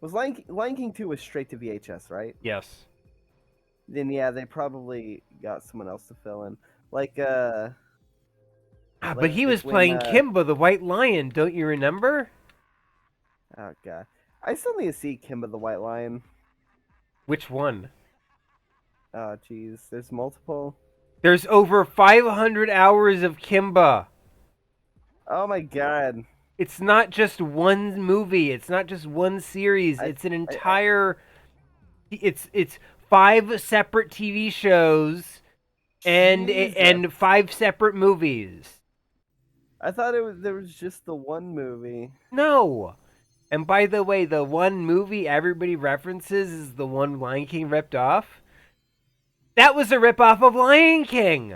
Was Lion King 2 was straight to VHS, right? Yes. Then yeah, they probably got someone else to fill in. Like But he was when, playing Kimba the White Lion, don't you remember? Oh god. I still need to see Kimba the White Lion. Which one? Oh jeez, there's multiple. There's over 500 hours of Kimba. Oh my god. It's not just one movie. It's not just one series. It's an entire. It's 5 separate TV shows, and 5 separate movies. I thought there was just the one movie. No. And by the way, the one movie everybody references is the one Lion King ripped off. That was a ripoff of Lion King.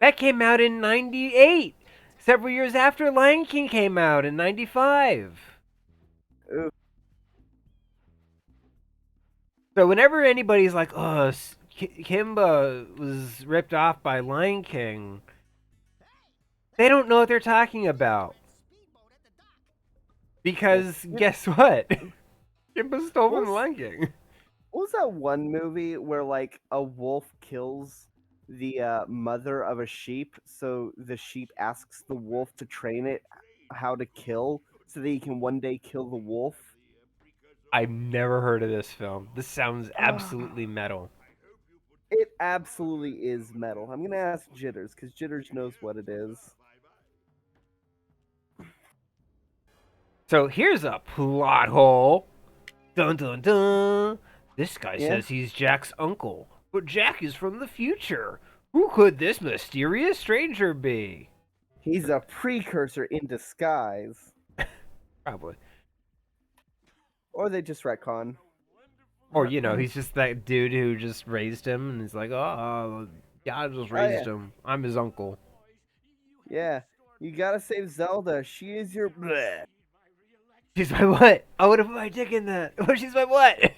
That came out in 98. Several years after Lion King came out in 95. Ooh. So whenever anybody's like, oh, Kimba was ripped off by Lion King, They don't know what they're talking about. Because guess what? Kimba stole from the Lion King. What was that one movie where like a wolf kills the mother of a sheep, so the sheep asks the wolf to train it how to kill, so that he can one day kill the wolf? I've never heard of this film. This sounds absolutely metal. It absolutely is metal. I'm gonna ask Jitters because Jitters knows what it is. So here's a plot hole. Dun dun dun. This guy Yeah. says he's Jack's uncle, but Jack is from the future. Who could this mysterious stranger be? He's a precursor in disguise. Probably. Or they just retcon. Or, you know, he's just that dude who just raised him, and he's like, oh, God just raised him. I'm his uncle. Yeah. You gotta save Zelda. She is your bleh. She's my what? I would have put my dick in that. She's my what?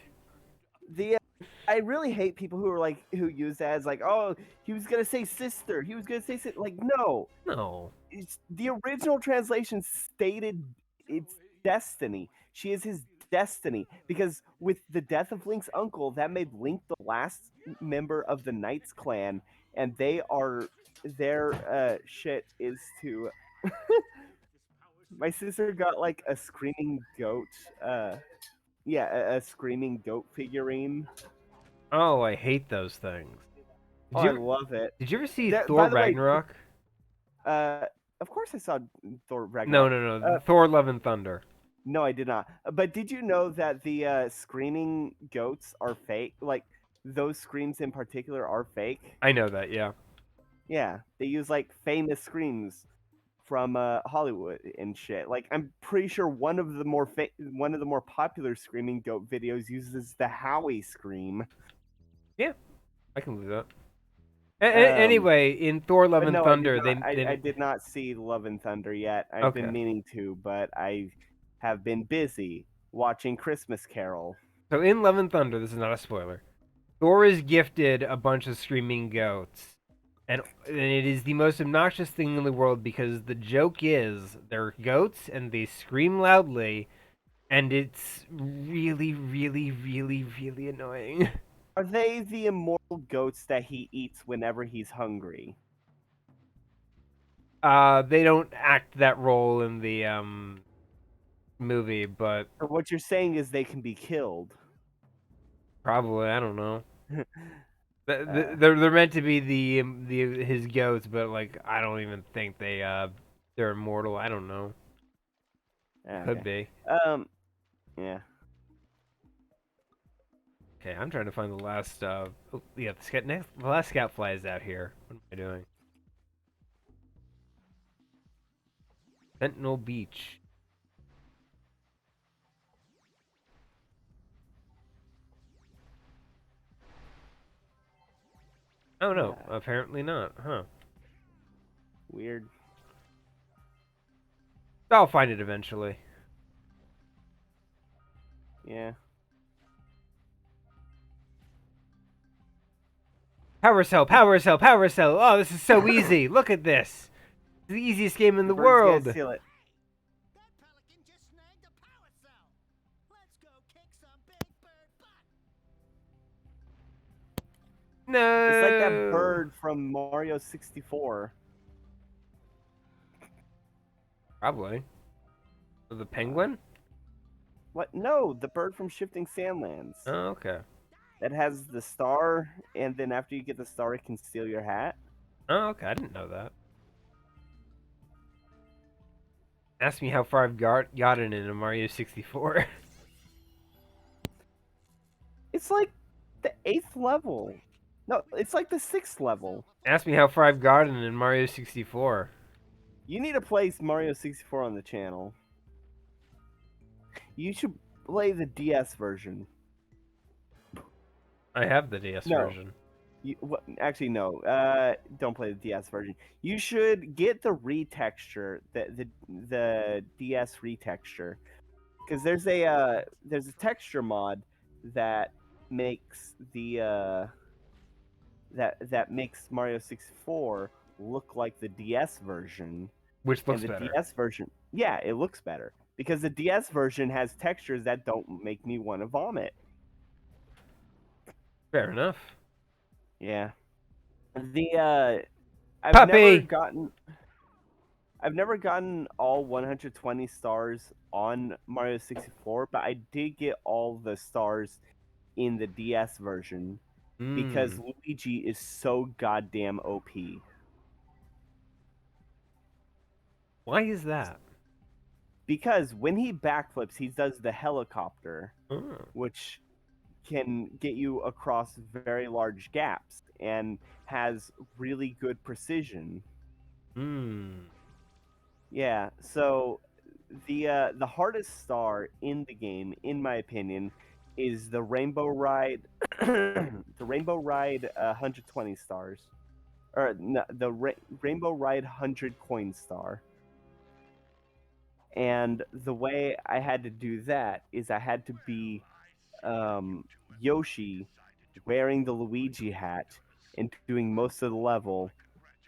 I really hate people who are like who use that as like, oh, he was gonna say sister. He was gonna say like, no. No. It's, the original translation stated it's destiny. She is his destiny because with the death of Link's uncle, that made Link the last member of the Knights clan, and their shit is to. My sister got like a screaming goat. A screaming goat figurine. Oh, I hate those things. I love it. Did you ever see That- Thor by the way, Ragnarok? Of course I saw Thor Ragnarok. No. Thor Love and Thunder. No, I did not. But did you know that the screaming goats are fake? Like those screams in particular are fake. I know that, yeah. Yeah, they use like famous screams from Hollywood and shit. Like I'm pretty sure one of the more popular screaming goat videos uses the Howie scream. Yeah, I can believe that. Anyway, in Thor Love and No, Thunder, I did not see Love and Thunder yet. I've been meaning to, but I have been busy watching Christmas Carol. So in Love and Thunder, this is not a spoiler. Thor is gifted a bunch of screaming goats. And it is the most obnoxious thing in the world because the joke is they're goats and they scream loudly, and it's really, really, really, really annoying. Are they the immortal goats that he eats whenever he's hungry? They don't act that role in the movie, but Or what you're saying is they can be killed. probably I don't know. They're meant to be the his goats, but like I don't even think they're immortal. I don't know. Could be. Yeah. Okay, I'm trying to find the last. Oh, yeah, the last scout fly is out here. What am I doing? Sentinel Beach. Oh no, apparently not, huh? Weird. I'll find it eventually. Yeah. Power cell, power cell, power cell. Oh, this is so easy. Look at this. It's the easiest game in the world. That pelican just snagged a power cell. Let's go kick some big bird butt. No. It's like that bird from Mario 64. Probably. The penguin? What? No, the bird from Shifting Sandlands. Oh, okay. That has the star, and then after you get the star, it can steal your hat. Oh, okay. I didn't know that. Ask me how far I've gotten in a Mario 64. It's like the 8th level. No, it's like the 6th level. Ask me how far I've gotten in Mario 64. You need to play Mario 64 on the channel. You should play the DS version. I have the DS version. Actually, no. Don't play the DS version. You should get the retexture, the DS retexture, because there's a texture mod that makes the that makes Mario 64 look like the DS version. Which looks and the better. DS version, yeah, it looks better because the DS version has textures that don't make me want to vomit. Fair enough. Yeah. The Puppy! I've never gotten all 120 stars on Mario 64, but I did get all the stars in the DS version because Luigi is so goddamn OP. Why is that? Because when he backflips, he does the helicopter, Oh. which can get you across very large gaps and has really good precision. Yeah, so the hardest star in the game, in my opinion, is the Rainbow Ride, the Rainbow Ride 120 stars, or no, the Rainbow Ride 100 coin star. And the way I had to do that is I had to be Yoshi wearing the Luigi hat and doing most of the level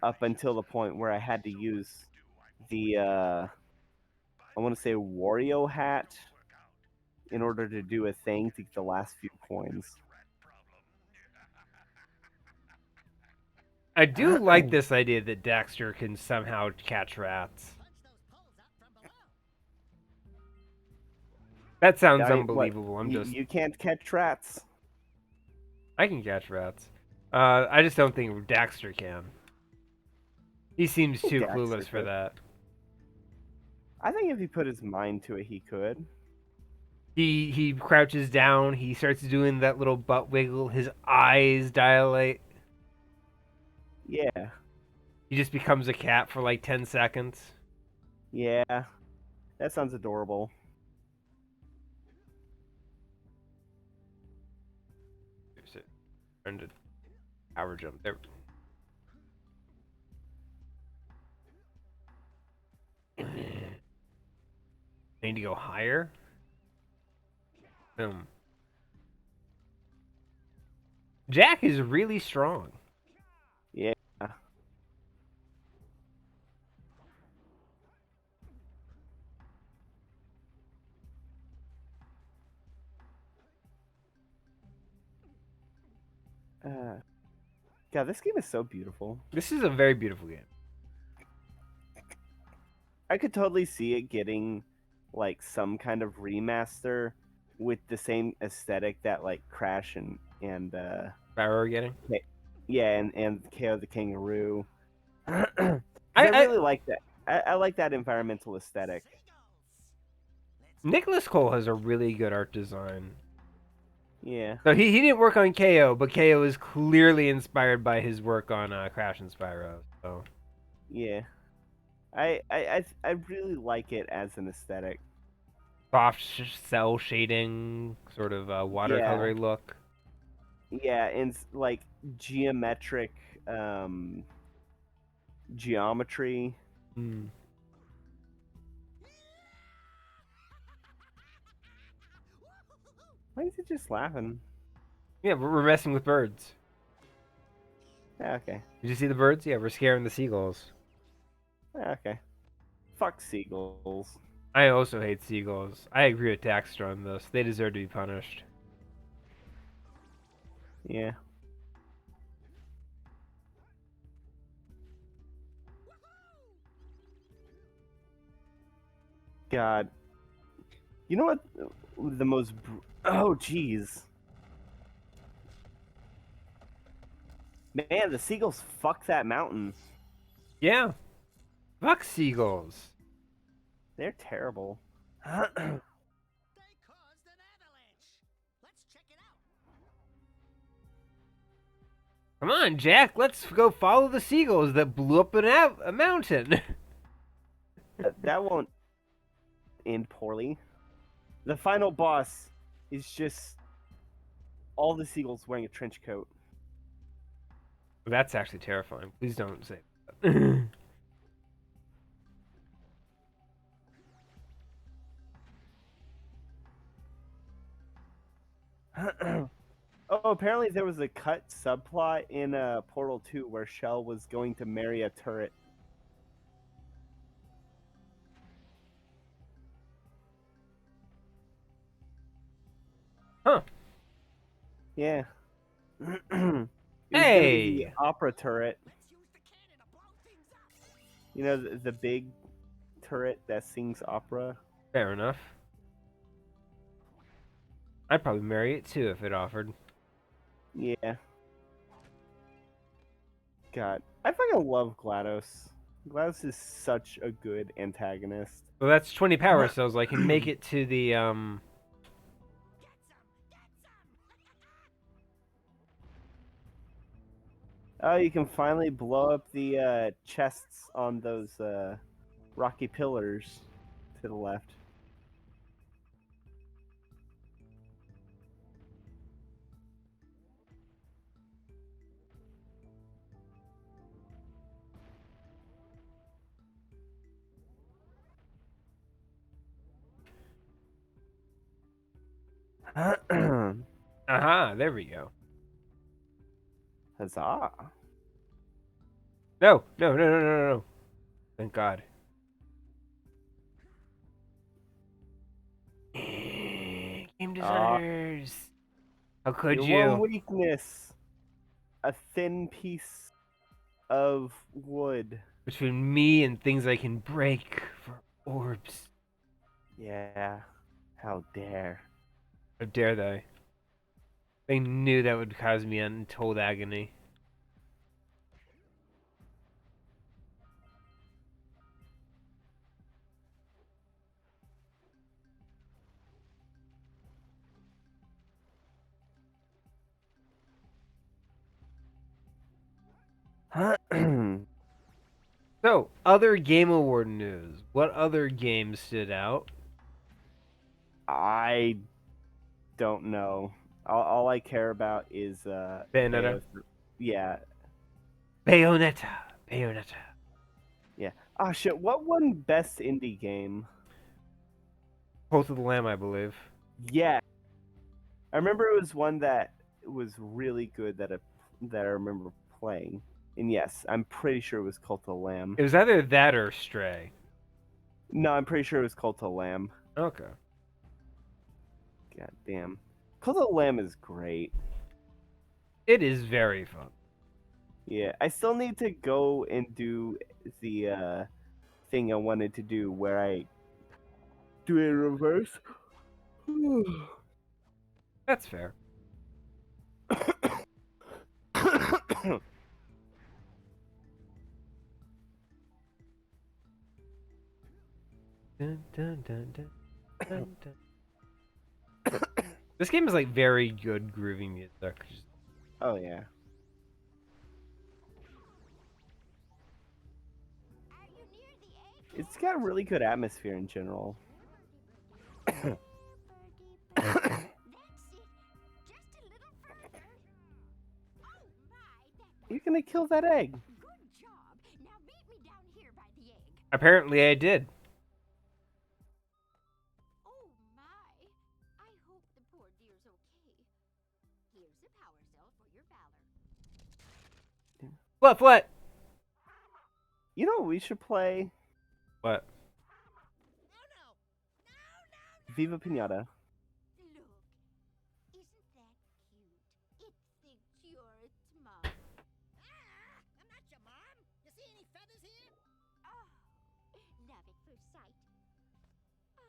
up until the point where I had to use the I want to say Wario hat in order to do a thing to get the last few coins. I do like this idea that Daxter can somehow catch rats. That sounds What? unbelievable. You can't catch rats. I can catch rats. I just don't think Daxter can. He seems too Daxter clueless for could. that. I think if he put his mind to it, he could. He crouches down. He starts doing that little butt wiggle. His eyes dilate. Yeah, He just becomes a cat for like 10 seconds. yeah, that sounds adorable. Turn to power jump. There. Need to go higher. Boom. Jak is really strong. Yeah. God, this game is so beautiful. This is a very beautiful game. I could totally see it getting like some kind of remaster with the same aesthetic that like Crash and Barrow getting. yeah, and KO the Kangaroo. 'Cause I really like that. I like that environmental aesthetic. Nicholas Cole has a really good art design. Yeah. So he didn't work on KO, but KO is clearly inspired by his work on Crash and Spyro. So Yeah. I really like it as an aesthetic. soft cell shading, sort of watercolory look. Yeah, and like geometric geometry. Why is it just laughing? Yeah, we're messing with birds. Yeah, okay. Did you see the birds? Yeah, we're scaring the seagulls. Yeah, okay. Fuck seagulls. I also hate seagulls. I agree with Daxter on this. They deserve to be punished. Yeah. God. You know what? The most. Oh, jeez. Man, the seagulls fuck that mountain. Yeah. Fuck seagulls. They're terrible. They caused an avalanche. Let's check it out. Come on, Jak. Let's go follow the seagulls that blew up a mountain. That won't end poorly. The final boss is just all the seagulls wearing a trench coat. That's actually terrifying. Please don't say that. Oh, apparently there was a cut subplot in Portal 2 where Shell was going to marry a turret. Huh. Yeah. It was gonna be the Hey! opera turret. You know, the big turret that sings opera. Fair enough. I'd probably marry it too if it offered. Yeah. God, I fucking love GLaDOS. GLaDOS is such a good antagonist. Well, that's 20 power cells. I can make it to the, Oh, you can finally blow up the chests on those rocky pillars to the left. aha, there we go. Huzzah. No, no, no, no, no, no. Thank God. Game designers. How could Your you? one weakness. A thin piece of wood. Between me and things I can break for orbs. Yeah. How dare. How dare they? They knew that would cause me untold agony. So, other Game Award news. What other games stood out? I don't know. All I care about is Bayonetta. Yeah, Bayonetta. Bayonetta. yeah. Oh shit! What won best indie game? Cult of the Lamb, I believe. Yeah, I remember it was one that was really good that I remember playing. And yes, I'm pretty sure it was Cult of Lamb. It was either that or Stray. No, I'm pretty sure it was Cult of Lamb. Okay. God damn. Cult of Lamb is great. It is very fun. Yeah, I still need to go and do the thing I wanted to do where I do it in reverse. That's fair. Dun, dun, dun, dun, dun, dun. This game is like very good groovy music. Oh yeah. Are you near the egg? It's got a really good atmosphere in general. That's it. Just a little further. Oh my, that You're gonna kill that egg. good job. Now meet me down here by the egg. Apparently I did. Oh my. I hope the poor dear's okay. Here's a power cell for your valor. What? You know what we should play? What? Viva Pinata. Look, isn't that cute? It thinks you're its mom. I'm not your mom. You see any feathers here? Oh, love at first sight. Oh.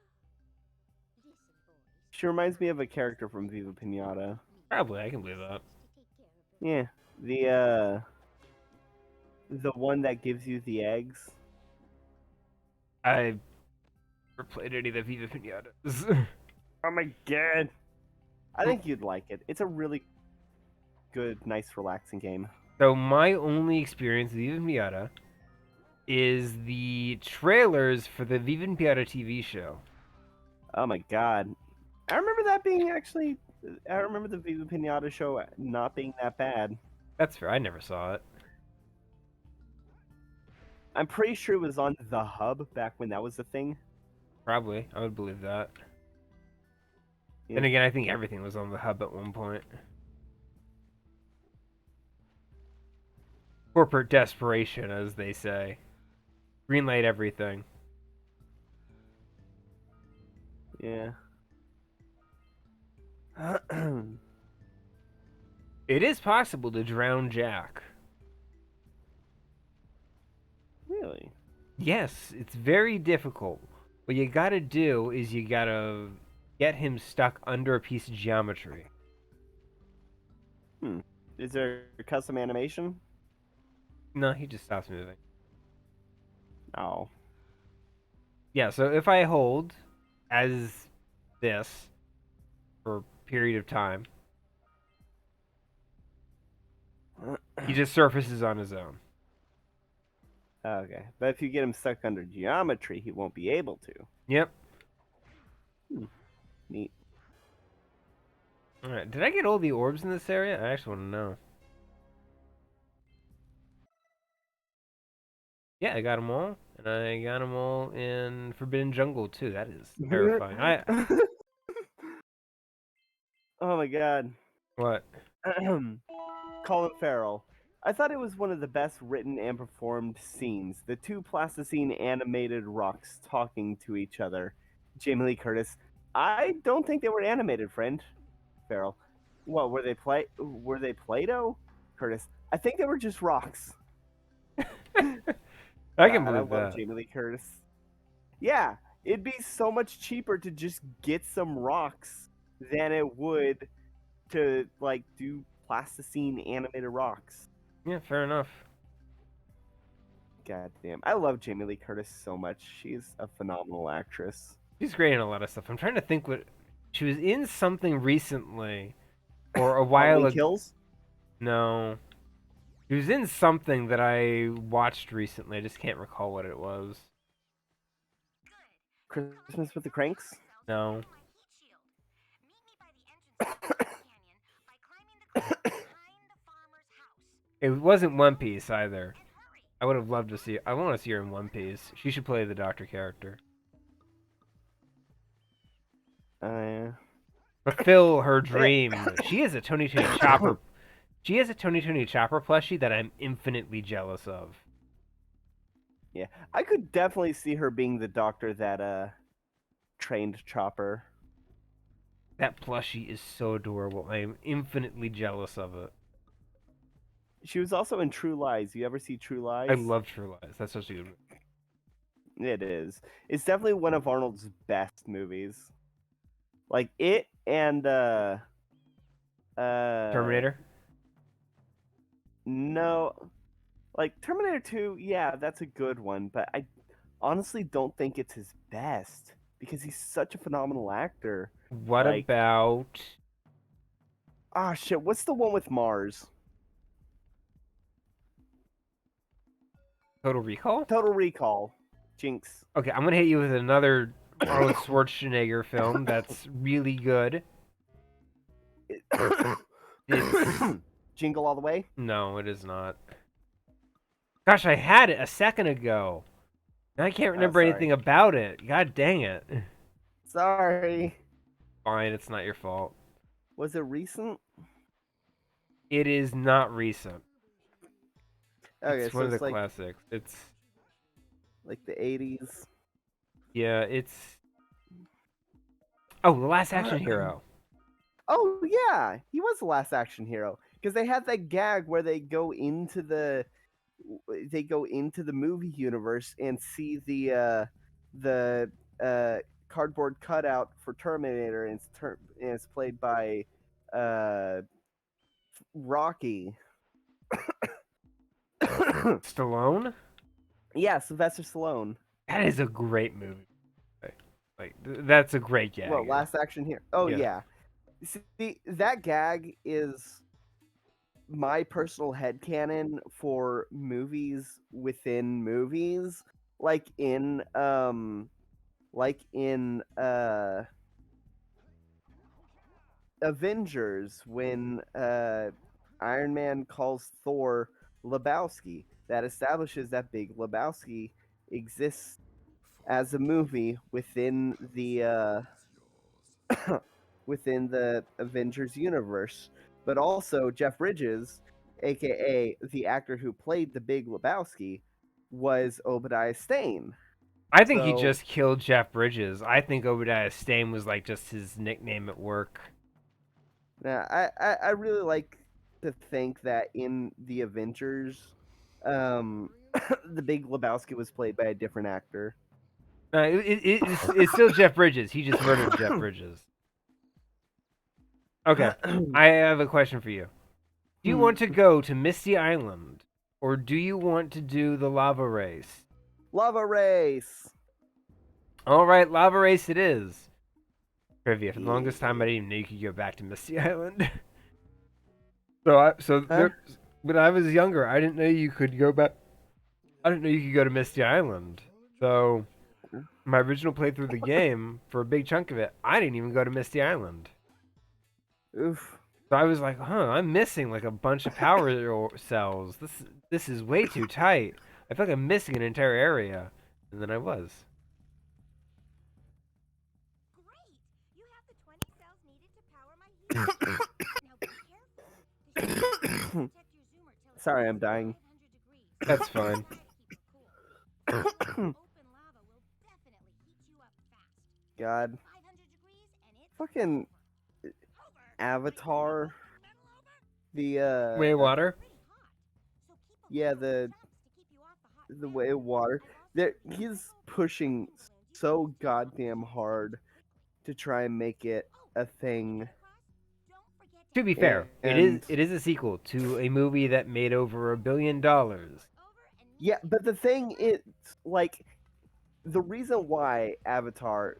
Listen, boys. She reminds me of a character from Viva Pinata. Probably, I can believe that. To take care of her. Yeah, the one that gives you the eggs. I never played any of the Viva Pinatas. Oh my god. I think you'd like it. It's a really good, nice, relaxing game. So my only experience with Viva Pinata is the trailers for the Viva Pinata TV show. Oh my god. I remember that being actually. I remember the Viva Pinata show not being that bad. That's fair. I never saw it. I'm pretty sure it was on The Hub back when that was a thing. Probably. I would believe that. Yeah. And again, I think everything was on the hub at one point. Corporate desperation, as they say. Greenlight everything. Yeah. It is possible to drown Jack. Really? Yes, it's very difficult. What you gotta do is you gotta get him stuck under a piece of geometry. Is there a custom animation? No, he just stops moving. Oh. Yeah, so if I hold as this for a period of time, he just surfaces on his own. Okay. But if you get him stuck under geometry, he won't be able to. Yep. Neat. Alright, did I get all the orbs in this area? I actually want to know. Yeah, I got them all. And I got them all in Forbidden Jungle, too. That is terrifying. Oh my god. What? Colin Farrell. I thought it was one of the best written and performed scenes. The two plasticine animated rocks talking to each other. Jamie Lee Curtis. I don't think they were animated, friend. Farrell. What were they Were they Play-Doh? Curtis. I think they were just rocks. I can God, believe I love that. Jamie Lee Curtis. Yeah, it'd be so much cheaper to just get some rocks than it would to like do plasticine animated rocks. Yeah, fair enough. God damn. I love Jamie Lee Curtis so much. She's a phenomenal actress. She's great in a lot of stuff. I'm trying to think what... She was in something recently. Or a while Halloween ago. Kills? No. She was in something that I watched recently. I just can't recall what it was. Christmas with the Cranks? No. It wasn't One Piece either. I would have loved to see... I want to see her in One Piece. She should play the Doctor character. Yeah. Fulfill her dream. She is a Tony Chopper. She has a Tony Chopper plushie that I'm infinitely jealous of. Yeah. I could definitely see her being the doctor that trained Chopper. That plushie is so adorable. I am infinitely jealous of it. She was also in True Lies. You ever see True Lies? I love True Lies. That's such a good movie. It is. It's definitely one of Arnold's best movies. Like it and Terminator? No. Like Terminator 2, yeah, that's a good one, but I honestly don't think it's his best because he's such a phenomenal actor. What Like- about... Ah, shit, what's the one with Mars? Total Recall? Total Recall. Jinx. Okay, I'm gonna hit you with another Arnold Schwarzenegger film that's really good. It's... Jingle All the Way? No, it is not. Gosh, I had it a second ago. And I can't remember sorry. anything about it. God dang it. Sorry. Fine, it's not your fault. Was it recent? It is not recent. Okay, It's so one of it's the like classics. It's... the 80s. Yeah, it's... Oh, The Last Action Hero. Oh yeah, he was the last action hero because they had that gag where they go into the movie universe and see the cardboard cutout for Terminator, and it's played by Rocky. Stallone? Yeah, Sylvester Stallone. That is a great movie. That's a great gag. Well, Last Action Hero. Oh Yeah. yeah. See, that gag is my personal headcanon for movies within movies. Like in Avengers, when Iron Man calls Thor Lebowski, that establishes that Big Lebowski exists as a movie within the within the Avengers universe. But also Jeff Bridges aka the actor who played the Big Lebowski, was Obadiah Stane. I think he So- just killed Jeff Bridges. I think Obadiah Stane was like just his nickname at work. Now, I really like to think that in the Avengers, the Big Lebowski was played by a different actor. It's still Jeff Bridges. He just murdered Jeff Bridges. Okay, I have a question for you. Do you want to go to Misty Island, or do you want to do the lava race? Lava Race. All right, lava race it is. Trivia: for the longest time, I didn't even know you could go back to Misty Island. When I was younger, I didn't know you could go back. I didn't know you could go to Misty Island. So, my original playthrough of the game, for a big chunk of it, I didn't even go to Misty Island. Oof. So I was like, I'm missing like a bunch of power cells. This is way too tight. I feel like I'm missing an entire area. And then I was. Great! You have the 20 cells needed to power my heater. Now be careful. 'Cause you have to protect your zoomer till it Sorry, gets I'm to dying. 500 degrees. That's fine. Try to keep it cool. Open lava will definitely heat you up fast. God. 500 degrees and it's Fucking Avatar. The Way water. pretty hot. So keep a yeah, little the chunks to keep you off the hot the vents. way of water. And also, He's pushing so goddamn hard to try and make it a thing. don't forget To be fair, it And- is a sequel to a movie that made over $1 billion. over and Yeah, but the thing is, like, the reason why Avatar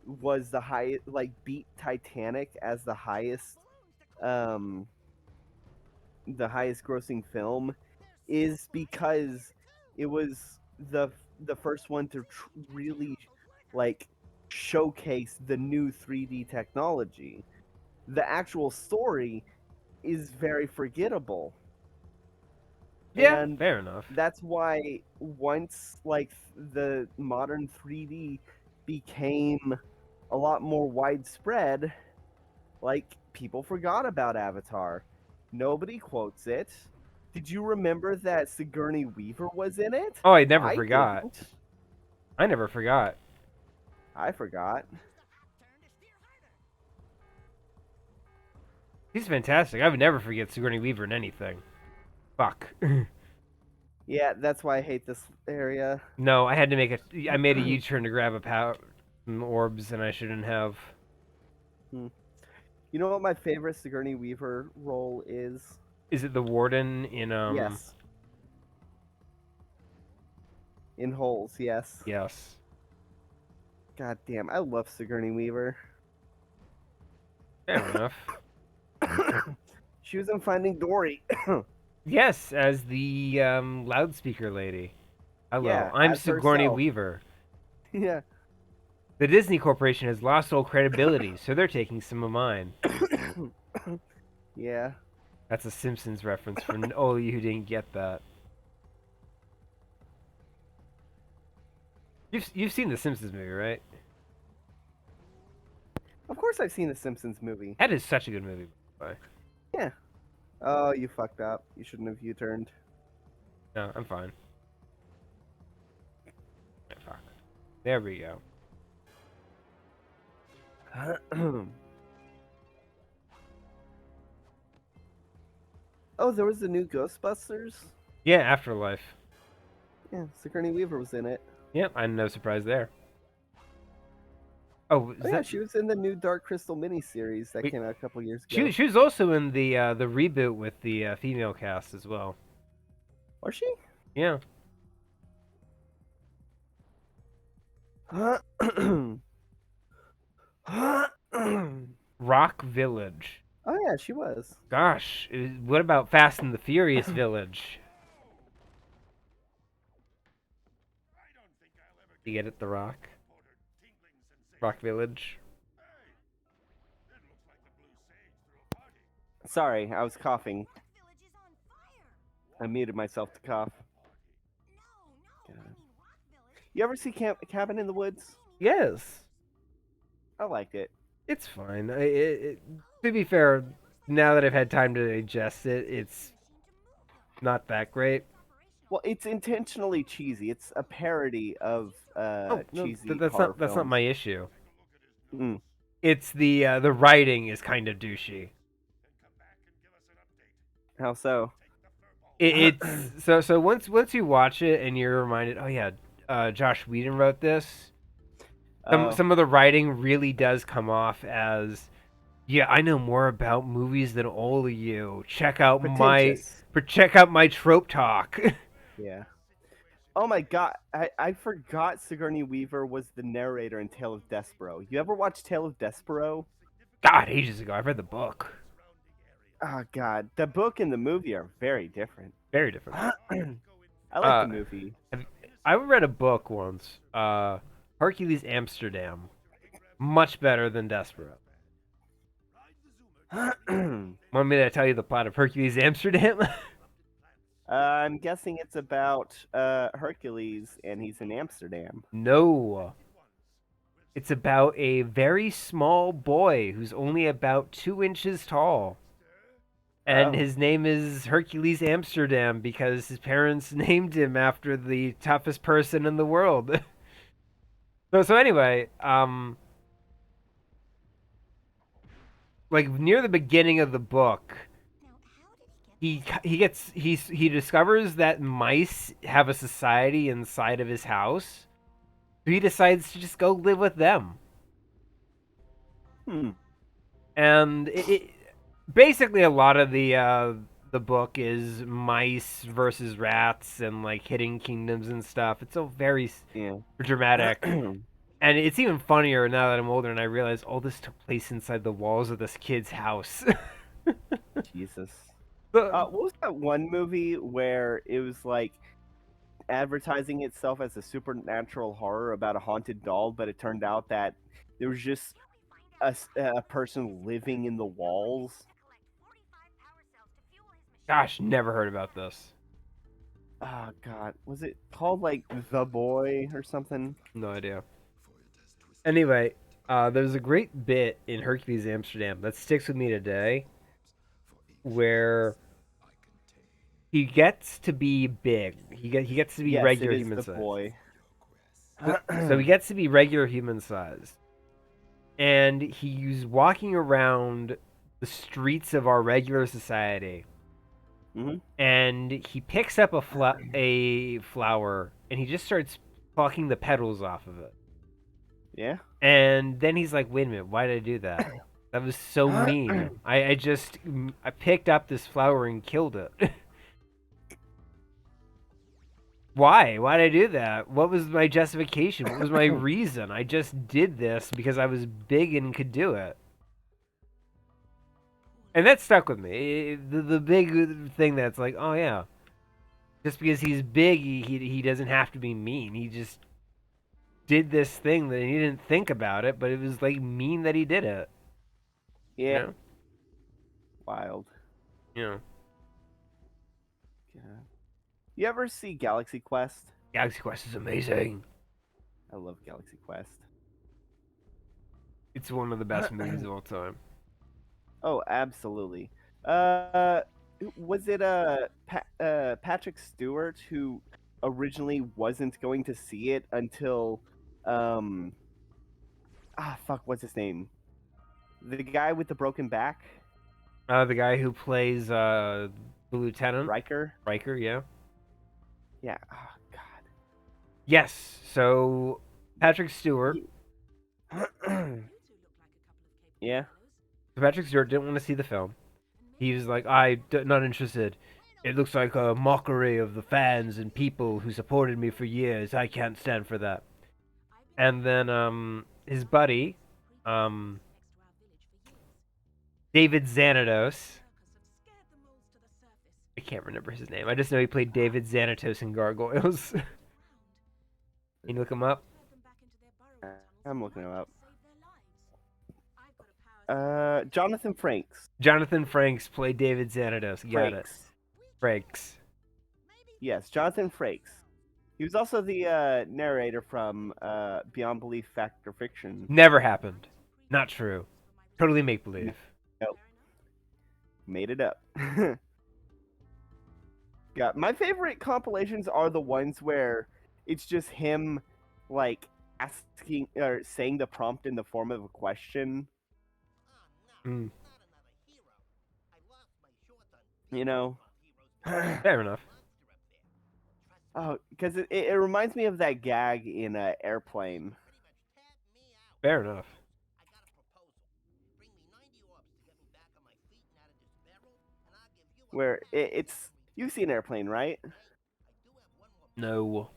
was the highest, like, beat Titanic as the highest grossing film is because it was the first one to really like showcase the new 3D technology. The actual story is very forgettable. Yeah, And fair enough. that's why once like the modern 3D became a lot more widespread, like people forgot about Avatar. Nobody quotes it. Did you remember that Sigourney Weaver was in it? Oh, I never forgot. didn't. I never forgot. I forgot. He's fantastic. I would never forget Sigourney Weaver in anything. Fuck. Yeah, that's why I hate this area. No, I had to I made a U-turn to grab some orbs, and I shouldn't have. You know what my favorite Sigourney Weaver role is? Is it the warden in Yes. In Holes, yes. Yes. God damn, I love Sigourney Weaver. Fair enough. She was in Finding Dory. Yes, as the loudspeaker lady. Hello, Yeah, I'm as Sigourney herself. Weaver. Yeah. The Disney Corporation has lost all credibility, so they're taking some of mine. Yeah. That's a Simpsons reference for all of you who didn't get that. You've seen the Simpsons movie, right? Of course I've seen the Simpsons movie. That is such a good movie. By the way. Yeah. Oh, you fucked up. You shouldn't have U-turned. No, I'm fine. Yeah, fuck. There we go. Oh, there was the new Ghostbusters? Yeah, Afterlife. Yeah, Sigourney Weaver was in it. Yep, I'm no surprise there. Oh, is Oh, yeah, that she was in the new Dark Crystal miniseries that Wait, came out a couple years ago. she was also in the reboot with the female cast as well. Was she? Yeah. Rock Village. Oh yeah, she was. Gosh, what about Fast and the Furious Village? You get it, The Rock? Rock Village. Sorry, I was coughing. Rock Village is on fire. I muted myself to cough. No, I God. mean Rock Village. You ever see Cabin in the Woods? Yes. I liked it. It's fine. To be fair, now that I've had time to digest it, it's not that great. Well, it's intentionally cheesy. It's a parody of No, cheesy that's horror not films. my issue. Mm. It's the writing is kind of douchey. How so? It's so once you watch it and you're reminded, oh yeah, Josh Whedon wrote this. Oh, Some of the writing really does come off as, yeah, I know more about movies than all of you. pretentious. Check out my trope talk. Yeah. Oh my god, I forgot Sigourney Weaver was the narrator in Tale of Despero. You ever watch Tale of Despero? God, ages ago. I've read the book. Oh god, the book and the movie are very different. Very different. I like the movie. I read a book once. Hercules Amsterdam. Much better than Despero. Want me to tell you the plot of Hercules Amsterdam? I'm guessing it's about Hercules and he's in Amsterdam. No. It's about a very small boy who's only about 2 inches tall. And Oh. his name is Hercules Amsterdam because his parents named him after the toughest person in the world. So anyway, like near the beginning of the book, he discovers that mice have a society inside of his house. So he decides to just go live with them. And it basically a lot of the book is mice versus rats and like hitting kingdoms and stuff. It's so very dramatic. And it's even funnier now that I'm older and I realize all this took place inside the walls of this kid's house. Jesus. What was that one movie where it was like advertising itself as a supernatural horror about a haunted doll, but it turned out that there was just a person living in the walls? Gosh, never heard about this. Oh god, was it called like The Boy or something? No idea. Anyway, there's a great bit in Hercules Amsterdam that sticks with me today where he gets to be big. He gets to be Yes, regular it is human The size. Boy. So he gets to be regular human size. And he's walking around the streets of our regular society. Mm-hmm. And he picks up a flower and he just starts plucking the petals off of it. Yeah. And then he's like, wait a minute, why did I do that? That was so mean. I picked up this flower and killed it. Why? Why did I do that? What was my justification? What was my reason? I just did this because I was big and could do it. And that stuck with me. The big thing that's like, oh yeah, just because he's big, he doesn't have to be mean. He just did this thing that he didn't think about it, but it was like mean that he did it. Yeah. You know? Wild. Yeah. Yeah. You ever see Galaxy Quest? Galaxy Quest is amazing. I love Galaxy Quest. It's one of the best movies of all time. Oh, absolutely. Was it Patrick Stewart who originally wasn't going to see it until what's his name? The guy with the broken back? The guy who plays the lieutenant? Riker? Riker, yeah. Yeah. Oh god. Yes. So Patrick Stewart. Yeah. So Patrick Stewart didn't want to see the film. He was like, I'm not interested. It looks like a mockery of the fans and people who supported me for years. I can't stand for that. And then his buddy, David Xanatos. I can't remember his name. I just know he played David Xanatos in Gargoyles. Can you look him up? I'm looking him up. Jonathan Frakes. Jonathan Frakes played David Xanatos. Got it. Frakes. Yes, Jonathan Frakes. He was also the narrator from Beyond Belief, Fact or Fiction. Never happened. Not true. Totally make believe. Nope. Made it up. God, my favorite compilations are the ones where it's just him, like, asking or saying the prompt in the form of a question. Mm, You know. fair enough. Oh, because it reminds me of that gag in Airplane. Fair enough. Where it's you've seen Airplane, right? No.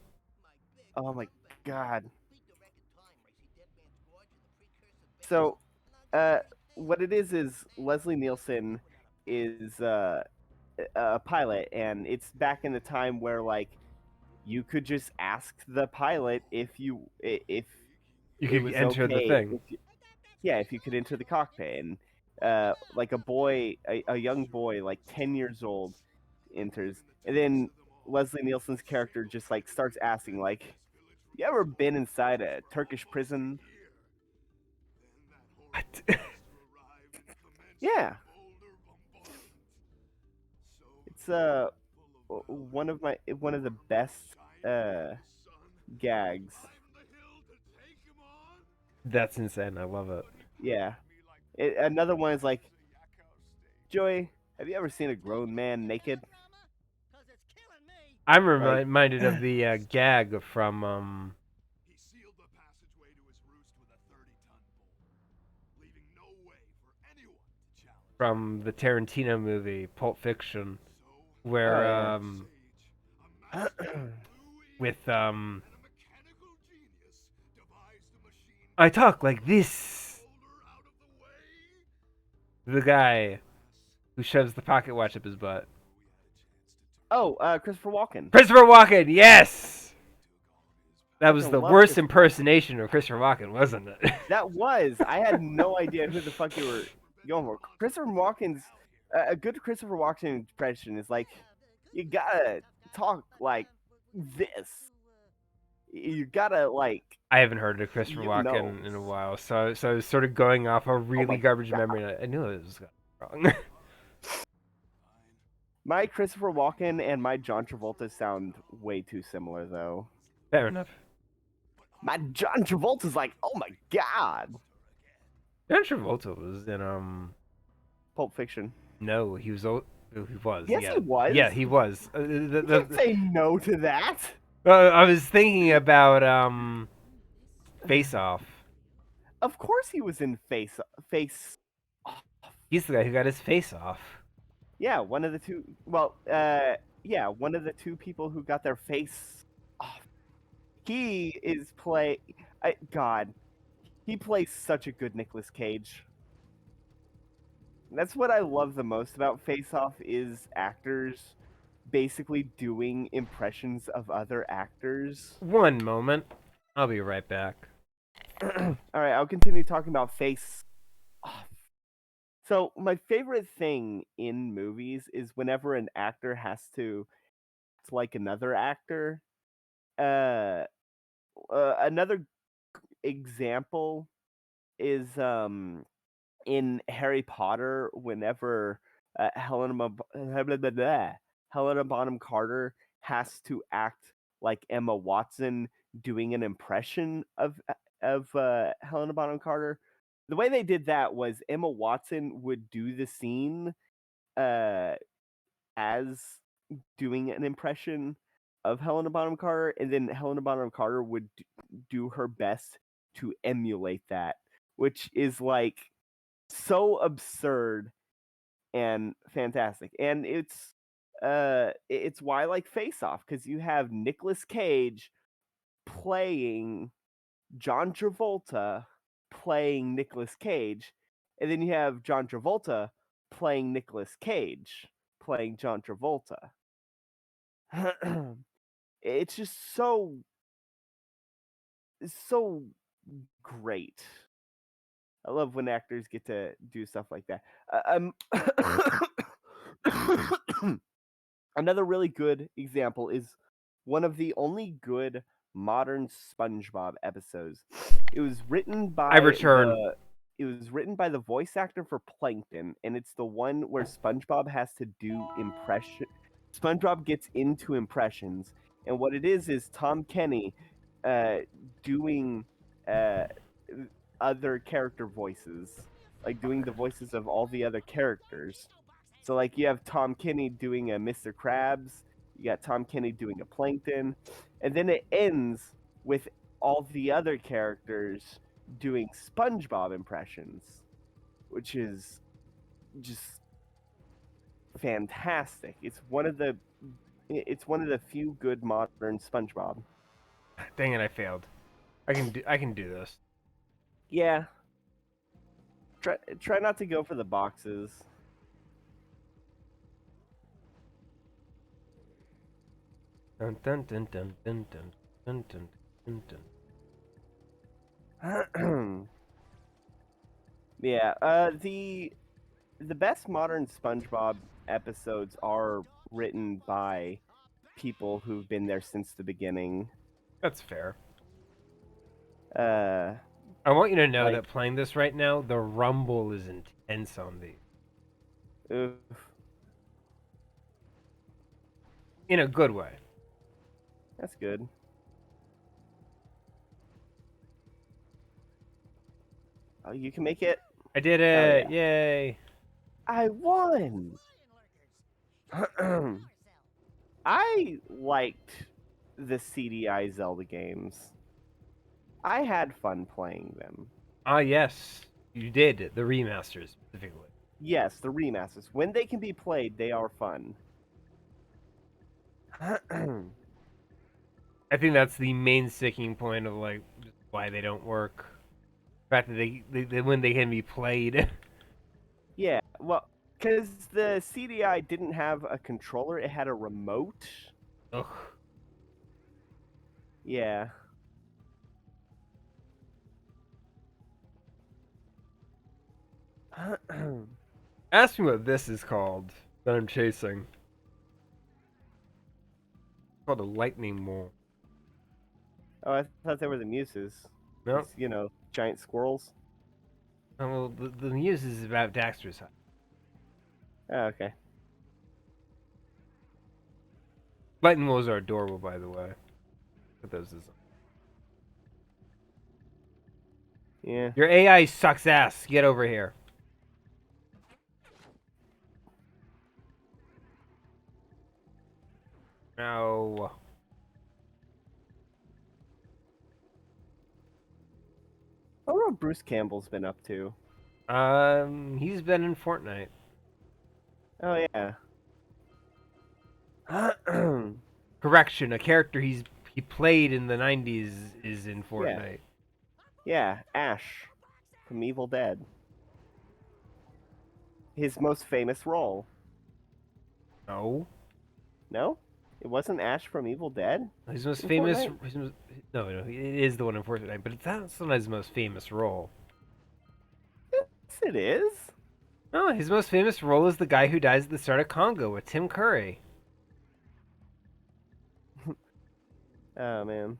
Oh my god. So, what it is Leslie Nielsen is a pilot, and it's back in the time where like you could just ask the pilot if You it could was enter the okay thing. if you could enter the cockpit, and like a young boy like 10 years old enters, and then Leslie Nielsen's character just like starts asking like, you ever been inside a Turkish prison? What? Yeah, it's one of the best gags. That's insane. I love it. Yeah, another one is like, Joey, have you ever seen a grown man naked? I'm Like, reminded of the gag from He sealed the passageway to his roost with a 30-ton bolt, leaving no way for anyone to challenge. the Tarantino movie Pulp Fiction, oh where yeah. with and a mechanical genius devised a machine I talk like this. boulder out of the way. The guy who shoves the pocket watch up his butt. Oh, Christopher Walken. Christopher Walken, yes. That was Fucking the love worst Christopher impersonation of Christopher Walken, wasn't it? That was. I had no idea who the fuck you were going for. Christopher Walken's a good Christopher Walken impression is like, you gotta talk like this. You gotta like. I haven't heard of Christopher You Walken know. in a while, so I was sort of going off a really my garbage God. memory. And I knew it was wrong. My Christopher Walken and my John Travolta sound way too similar, though. Fair enough. My John Travolta's like, oh my god. John Travolta was in Pulp Fiction. No, he was old. He was. Yes, yeah. he was. Yeah, he was. You can't say no to that. I was thinking about Face Off. Of course, he was in Face. He's the guy who got his face off. Yeah, one of the two. Well, yeah, one of the two people who got their face off. He is God, he plays such a good Nicolas Cage. That's what I love the most about Face Off is actors basically doing impressions of other actors. One moment. I'll be right back. All right, I'll continue talking about Face Off. So my favorite thing in movies is whenever an actor has to act like another actor. Another example is in Harry Potter whenever Helena Bonham Carter has to act like Emma Watson doing an impression of Helena Bonham Carter. The way they did that was Emma Watson would do the scene as doing an impression of Helena Bonham Carter, and then Helena Bonham Carter would do her best to emulate that, which is like so absurd and fantastic. And it's why I like Face Off, because you have Nicolas Cage playing John Travolta playing Nicolas Cage, and then you have John Travolta playing Nicolas Cage playing John Travolta. It's just so great. I love when actors get to do stuff like that. Another really good example is one of the only good modern SpongeBob episodes. It was written by I return. It was written by the voice actor for Plankton, and it's the one where SpongeBob has to do SpongeBob gets into impressions, and what it is Tom Kenny doing other character voices, like doing the voices of all the other characters. So like you have Tom Kenny doing a Mr. Krabs, you got Tom Kenny doing a Plankton, and then it ends with all the other characters doing SpongeBob impressions, which is just fantastic. It's one of the few good modern SpongeBob. Dang it, I failed. I can do this. Yeah. Try not to go for the boxes. Dun dun dun dun dun dun dun dun dun dun. Yeah, the best modern SpongeBob episodes are written by people who've been there since the beginning. That's fair. Uh, I want you to know like- that playing this right now, the rumble is intense on these. oof. In a good way. That's good. Oh, you can make it. I did it! Yay! I won. I liked the CDI Zelda games. I had fun playing them. Ah, yes. You did. The remasters, specifically. Yes, the remasters. When they can be played, they are fun. I think that's the main sticking point of, like, just why they don't work. The fact that they when they can be played. Yeah, well, because the CDI didn't have a controller, it had a remote. Ugh. Yeah. Ask me what this is called that I'm chasing. It's called a lightning mole. Oh, I thought they were the muses. No, It's, giant squirrels. oh, well, the news is about Daxter's hut. Oh, okay. Lightning moles are adorable, by the way. Put those as Yeah. Your AI sucks ass. Get over here. No. I wonder what Bruce Campbell's been up to. He's been in Fortnite. Oh, yeah. Correction, a character he played in the 90s is in Fortnite. Yeah, Ash from Evil Dead. His most famous role. No. No? It wasn't Ash from Evil Dead? His most In famous... Fortnite? No, it is the one in Fortnite, but it's not his most famous role. Yes, it is. No, his most famous role is the guy who dies at the start of Congo with Tim Curry. Oh, man.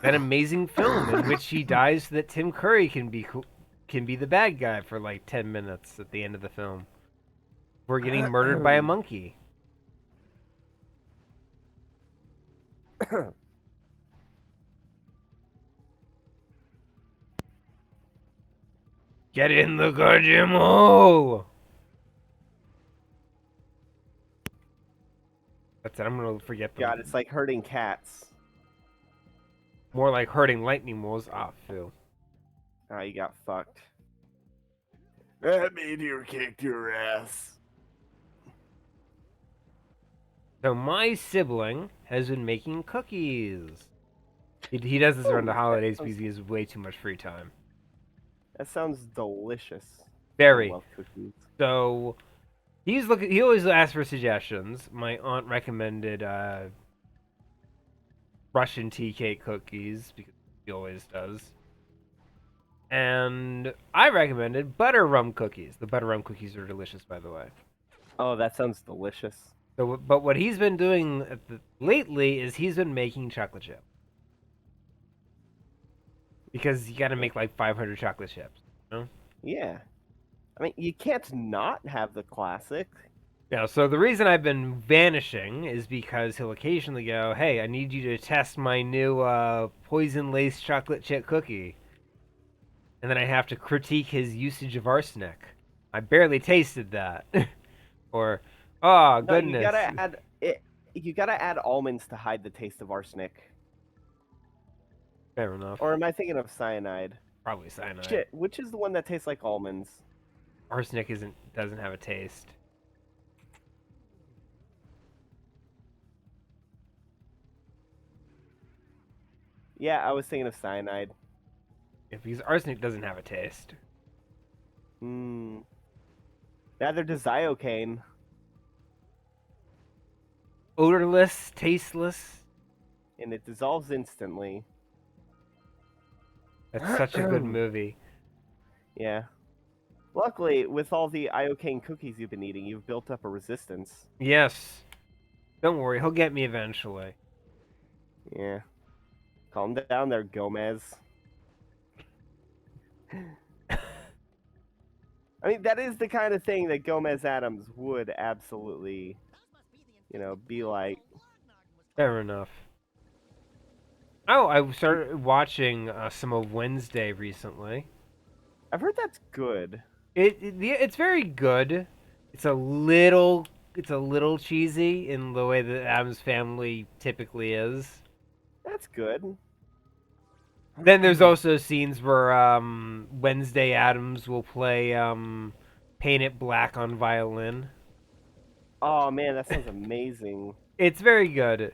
That amazing film in which he dies so that Tim Curry can be the bad guy for like 10 minutes at the end of the film. We're getting murdered by a monkey. Get in the goddamn hole! That's it, I'm gonna forget the... God, it's like hurting cats. More like hurting lightning moles. Ah, Phil. Oh, you got fucked. That meteor kicked your ass. So my sibling has been making cookies. He does this around the holidays because he has way too much free time. That sounds delicious. Very. I love cookies. So he always asks for suggestions. My aunt recommended Russian tea cake cookies because she always does. And I recommended butter rum cookies. The butter rum cookies are delicious, by the way. Oh, that sounds delicious. So, but what he's been doing lately is he's been making chocolate chip. Because you got to make like 500 chocolate chips. You know? Yeah. I mean, you can't not have the classic. Yeah, so the reason I've been vanishing is because he'll occasionally go, "Hey, I need you to test my new poison-laced chocolate chip cookie," and then I have to critique his usage of arsenic. I barely tasted that, or, oh No, you goodness. gotta add it. You gotta add almonds to hide the taste of arsenic. Fair enough. Or am I thinking of cyanide? Probably cyanide. Shit, which is the one that tastes like almonds? Arsenic doesn't have a taste. Yeah, I was thinking of cyanide. Because arsenic doesn't have a taste. Hmm. Neither does iocane. Odorless, tasteless. And it dissolves instantly. That's such a good movie. Yeah. Luckily, with all the iocane cookies you've been eating, you've built up a resistance. Yes. Don't worry, he'll get me eventually. Yeah. Calm down there, Gomez. I mean, that is the kind of thing that Gomez Adams would absolutely, be like. Fair enough. Oh, I started watching some of Wednesday recently. I've heard that's good. It's very good. It's a little cheesy in the way that Adam's Family typically is. That's good. Then there's also scenes where Wednesday Adams will play Paint It Black on violin. Oh man, that sounds amazing. It's very good.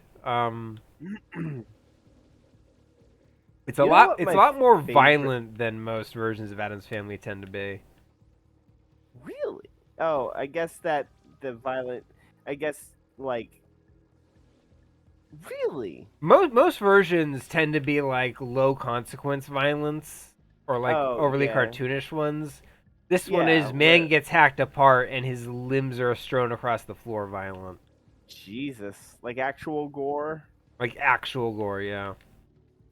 It's a You know lot. what It's a my lot more favorite- violent than most versions of Adam's Family tend to be. Really? Oh, I guess that the violent. I guess like. Really? Most versions tend to be like low consequence violence or like Oh, overly yeah. cartoonish ones. This one Yeah, is man where- gets hacked apart and his limbs are strewn across the floor violent. Jesus, like actual gore. Like actual gore, yeah.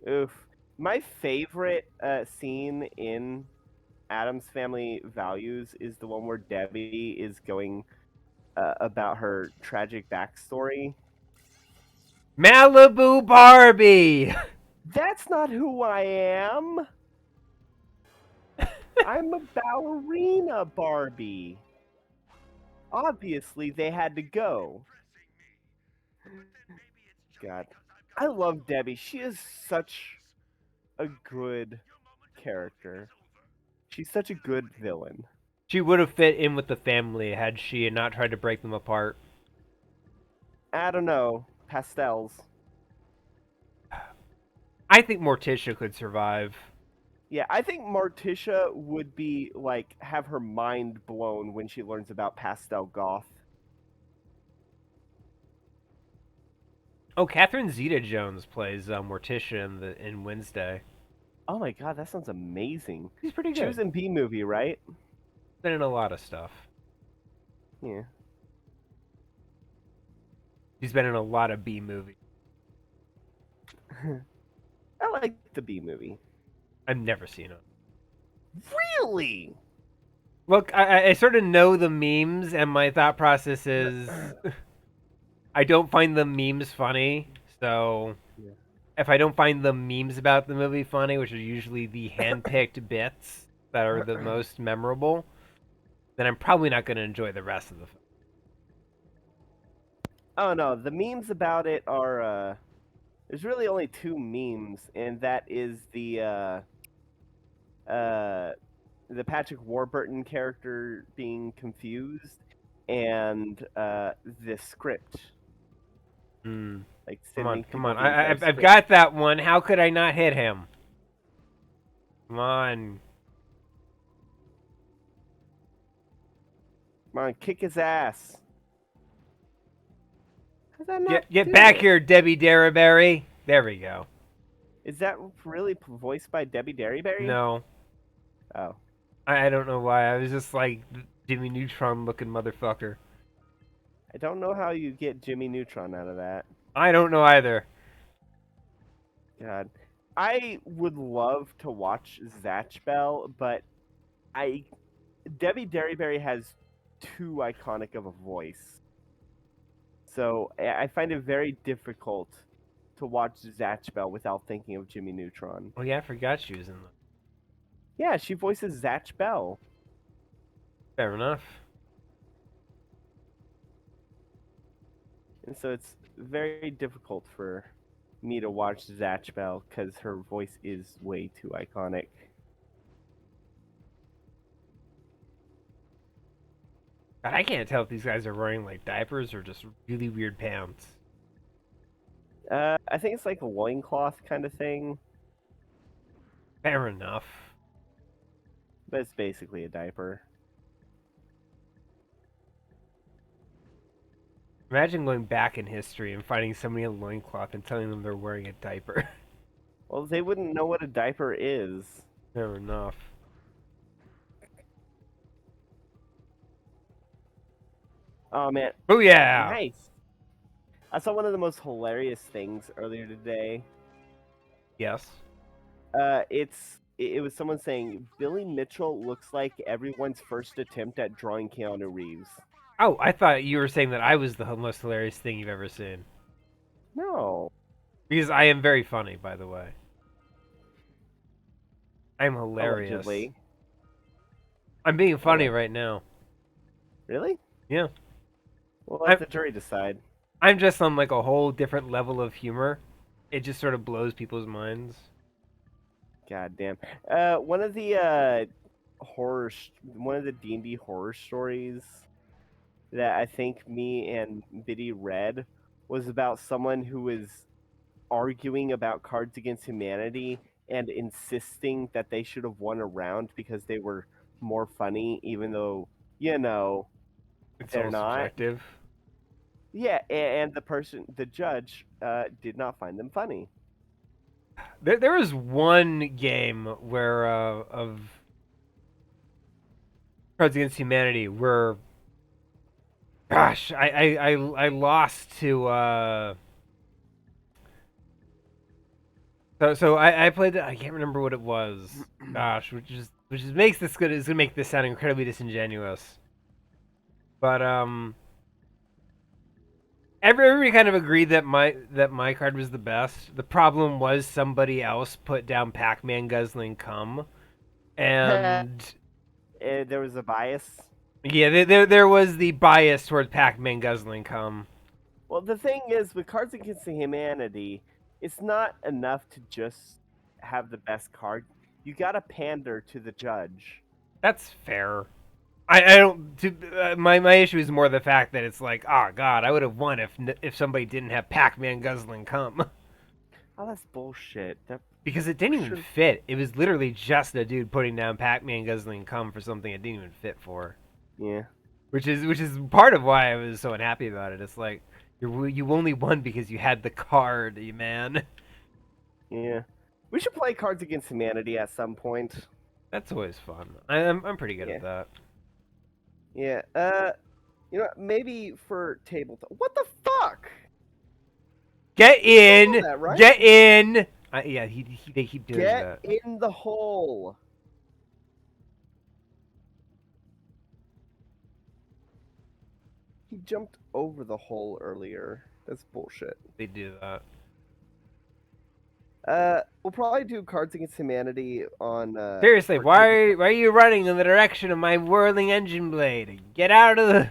Oof. My favorite scene in Adam's Family Values is the one where Debbie is going about her tragic backstory. Malibu Barbie! That's not who I am. I'm a ballerina Barbie. Obviously, they had to go. God. I love Debbie. She is such a good character. She's such a good villain. She would have fit in with the family had she not tried to break them apart. I don't know. Pastels. I think Morticia could survive. Yeah, I think Morticia would be like have her mind blown when she learns about pastel goth. Oh, Catherine Zeta-Jones plays Morticia in Wednesday. Oh my god, that sounds amazing. She's pretty She good. was in B movie, right? Been in a lot of stuff. Yeah. She's been in a lot of B movies. I like the B movie. I've never seen it. Really? Look, I sort of know the memes, and my thought process is I don't find the memes funny, so Yeah. if I don't find the memes about the movie funny, which are usually the hand-picked bits that are the most memorable, then I'm probably not going to enjoy the rest of the film. Oh no, the memes about it are there's really only two memes, and that is the Patrick Warburton character being confused and the script. Hmm. Like Come on, sending come people on. the entire I've script. got that one. How could I not hit him? Come on. Come on, kick his ass. How's that not Get do back it? here, Debbie Derryberry. There we go. Is that really voiced by Debbie Derryberry? No. Oh. I don't know why. I was just like Jimmy Neutron looking motherfucker. I don't know how you get Jimmy Neutron out of that. I don't know either. God. I would love to watch Zatch Bell, but Debbie Derryberry has too iconic of a voice. So I find it very difficult to watch Zatch Bell without thinking of Jimmy Neutron. Oh yeah, I forgot she was in the. Yeah, she voices Zatch Bell. Fair enough. And so it's very difficult for me to watch Zatch Bell because her voice is way too iconic. God, I can't tell if these guys are wearing like diapers or just really weird pants. I think it's like a loincloth kind of thing, Fair enough. but it's basically a diaper. Imagine going back in history and finding somebody in a loincloth and telling them they're wearing a diaper. Well, they wouldn't know what a diaper is. Fair enough. Oh man, Oh yeah! nice. I saw one of the most hilarious things earlier today. Yes. It was someone saying Billy Mitchell looks like everyone's first attempt at drawing Keanu Reeves. Oh, I thought you were saying that I was the most hilarious thing you've ever seen. No. Because I am very funny, by the way. I'm hilarious. Allegedly. I'm being funny Okay. right now. Really? Yeah. Well, let the jury decide. I'm just on like a whole different level of humor. It just sort of blows people's minds. God damn. One of the one of the D&D horror stories that I think me and Biddy read was about someone who was arguing about Cards Against Humanity and insisting that they should have won a round because they were more funny, even though, you know, It's they're all not. subjective. Yeah, and the judge, did not find them funny. There was one game where of Cards Against Humanity where, gosh, I lost to. So I played. I can't remember what it was. Gosh, which makes this good. Is gonna make this sound incredibly disingenuous. But everybody kind of agreed that my card was the best. The problem was somebody else put down Pac-Man guzzling cum, and There was a bias. yeah, there was the bias towards Pac-Man guzzling cum. Well, the thing is, with Cards Against Humanity, it's not enough to just have the best card. You gotta pander to the judge. That's fair. I don't. My issue is more the fact that it's like, oh god, I would have won if somebody didn't have Pac-Man guzzling cum. Oh, that's bullshit. Because it didn't even fit. It was literally just a dude putting down Pac-Man guzzling cum for something it didn't even fit for. Yeah. Which is part of why I was so unhappy about it. It's like you only won because you had the card, you man. Yeah. We should play Cards Against Humanity at some point. That's always fun. I'm pretty good Yeah. at that. Yeah. You know, maybe for tabletop. What the fuck? Get in. You know that, right? Get in. Yeah, they keep doing Get that. in the hole. He jumped over the hole earlier. That's bullshit. They do that. We'll probably do Cards Against Humanity on. Seriously, for why tabletop. are you running in the direction of my whirling engine blade? Get out of the.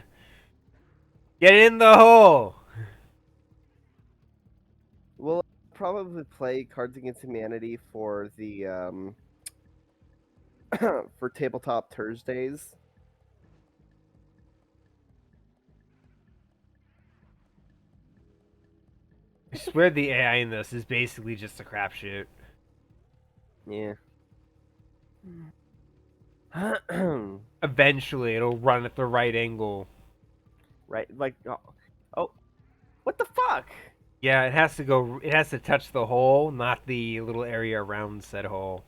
Get in the hole. We'll probably play Cards Against Humanity for the for tabletop Thursdays. I swear the AI in this is basically just a crapshoot. Yeah. Eventually, it'll run at the right angle. Right, like, oh, what the fuck? Yeah, it has to go. It has to touch the hole, not the little area around said hole.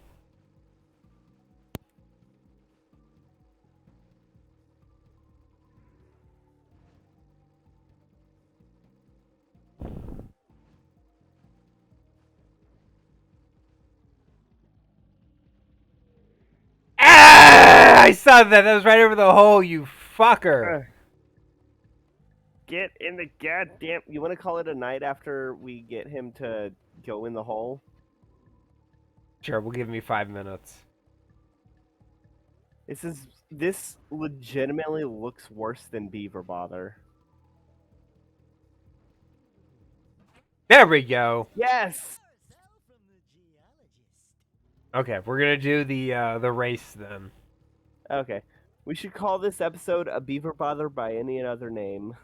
Ah! I saw that. That was right over the hole. You fucker! Get in the goddamn. You want to call it a night after we get him to go in the hole? Sure, we'll give me 5 minutes. This legitimately looks worse than Beaver Bother. There we go. Yes. Okay, we're gonna do the race then. Okay. We should call this episode a Beaver Bother by any other name.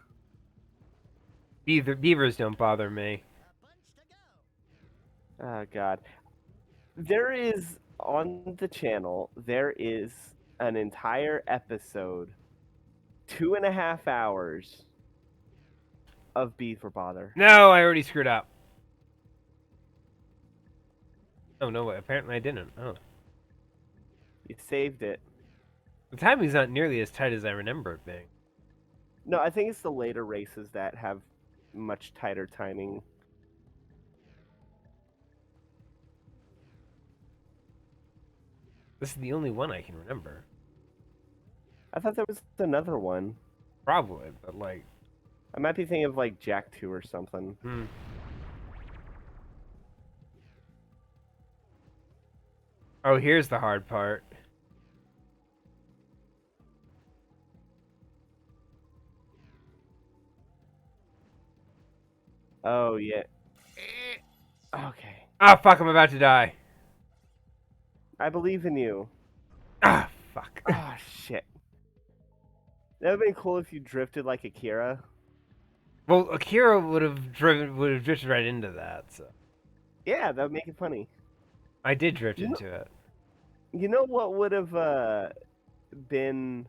Beavers don't bother me. Oh God. There is on the channel. There is an entire episode, 2.5 hours of Beaver Bother. No, I already screwed up. Oh no, apparently I didn't. Oh. You saved it. The timing's not nearly as tight as I remember it being. No, I think it's the later races that have much tighter timing. This is the only one I can remember. I thought there was another one. Probably, but like... I might be thinking of like Jack 2 or something. Oh, here's the hard part. Oh, yeah. Okay. Ah, fuck, I'm about to die. I believe in you. Ah, fuck. Ah, shit. That would have been cool if you drifted like Akira. Well, Akira would have drifted right into that, so... Yeah, that would make it funny. I did drift into it. You know what would have been...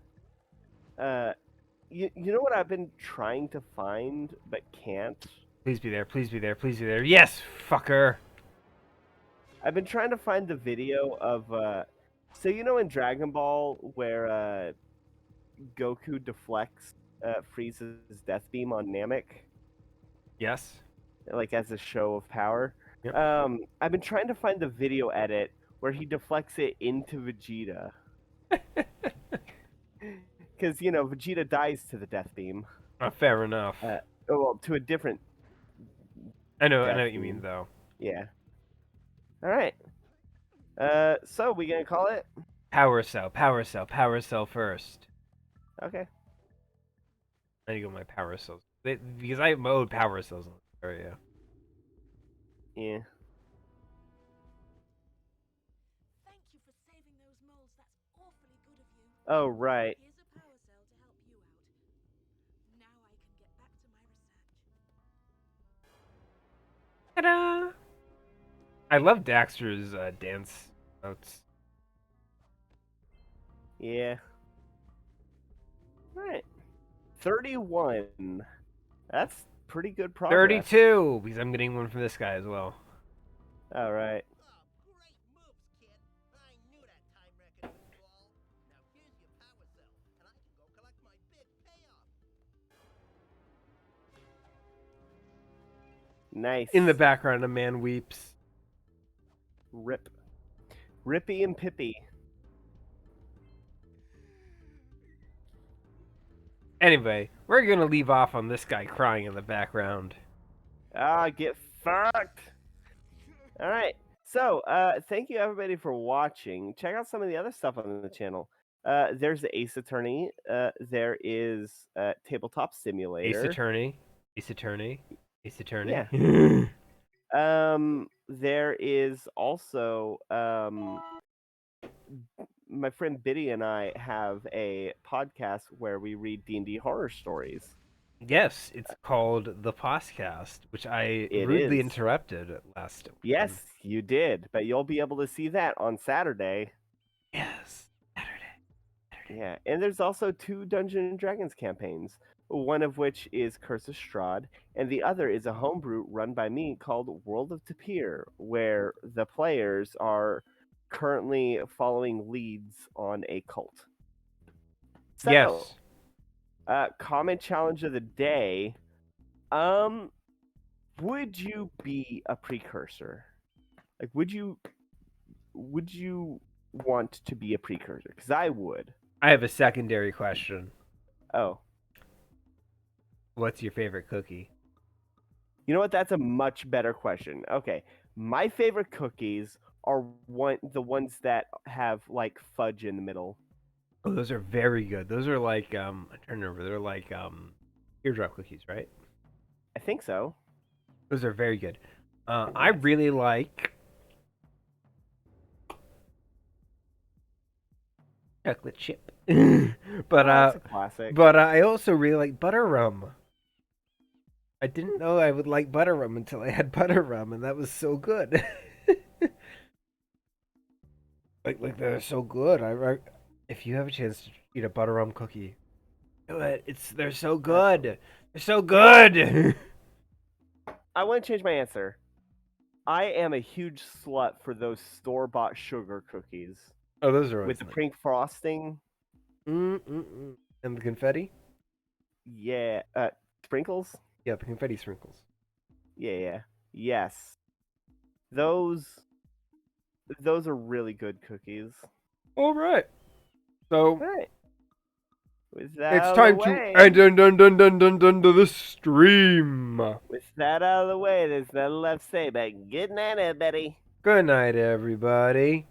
you know what I've been trying to find, but can't? Please be there, please be there, please be there. Yes, fucker! I've been trying to find the video of... so you know in Dragon Ball where Goku deflects Frieza's death beam on Namek? Yes. Like as a show of power? Yep. I've been trying to find the video edit where he deflects it into Vegeta. Because, you know, Vegeta dies to the death beam. Fair enough. Well, to a different... I know death what you beam. mean, though. Yeah. Alright. So, we gonna call it? Power cell, power cell, power cell first. Okay. I need to go my power cells. Because I mode power cells in this area. Yeah. Thank you for saving those moles. That's awfully good of you. Oh, right. Here's a power cell to help you out. Now I can get back to my research. Ta-da! I love Daxter's dance notes. Yeah. Alright. 31. That's pretty good progress. 32! Because I'm getting one from this guy as well. Alright. Oh, great moves, kid. I knew that time record would fall. Now here's your power cell, and I can go collect my big payoff. Nice. In the background, a man weeps. Rip. Rippy and Pippy. Anyway, we're gonna leave off on this guy crying in the background. Ah, get fucked. Alright. So, thank you everybody for watching. Check out some of the other stuff on the channel. There's the Ace Attorney. There is Tabletop Simulator. Ace Attorney. Ace Attorney. Ace Attorney. Yeah. There is also my friend Biddy and I have a podcast where we read D&D horror stories. Yes, it's called The Podcast, which I It rudely is. interrupted last week. Yes, you did, but you'll be able to see that on Saturday. Yes. Saturday. Yeah, and there's also 2 Dungeons and Dragons campaigns, one of which is Curse of Strahd, and the other is a homebrew run by me called World of Tapir, where the players are currently following leads on a cult. So, Yes. comment challenge of the day. Would you be a precursor? Like, would you want to be a precursor? Because I would. I have a secondary question. Oh, What's your favorite cookie? you know what? That's a much better question. Okay, my favorite cookies are the ones that have like fudge in the middle. Oh, those are very good. Those are like I'm trying to remember. They're like teardrop cookies, right? I think so. Those are very good. I really like chocolate chip, but That's a classic. but I also really like butter rum. I didn't know I would like butter rum until I had butter rum, and that was so good. like they're so good. If you have a chance to eat a butter rum cookie, do it. They're so good. They're so good. I want to change my answer. I am a huge slut for those store-bought sugar cookies Oh, those are with the always pink frosting. and the confetti. Yeah, sprinkles. Yeah, the confetti sprinkles. Yeah, yes. Those are really good cookies. All right. So All right. With that it's out time of the to way, end to the stream. with that out of the way, there's nothing left to say but good night, everybody. Good night, everybody.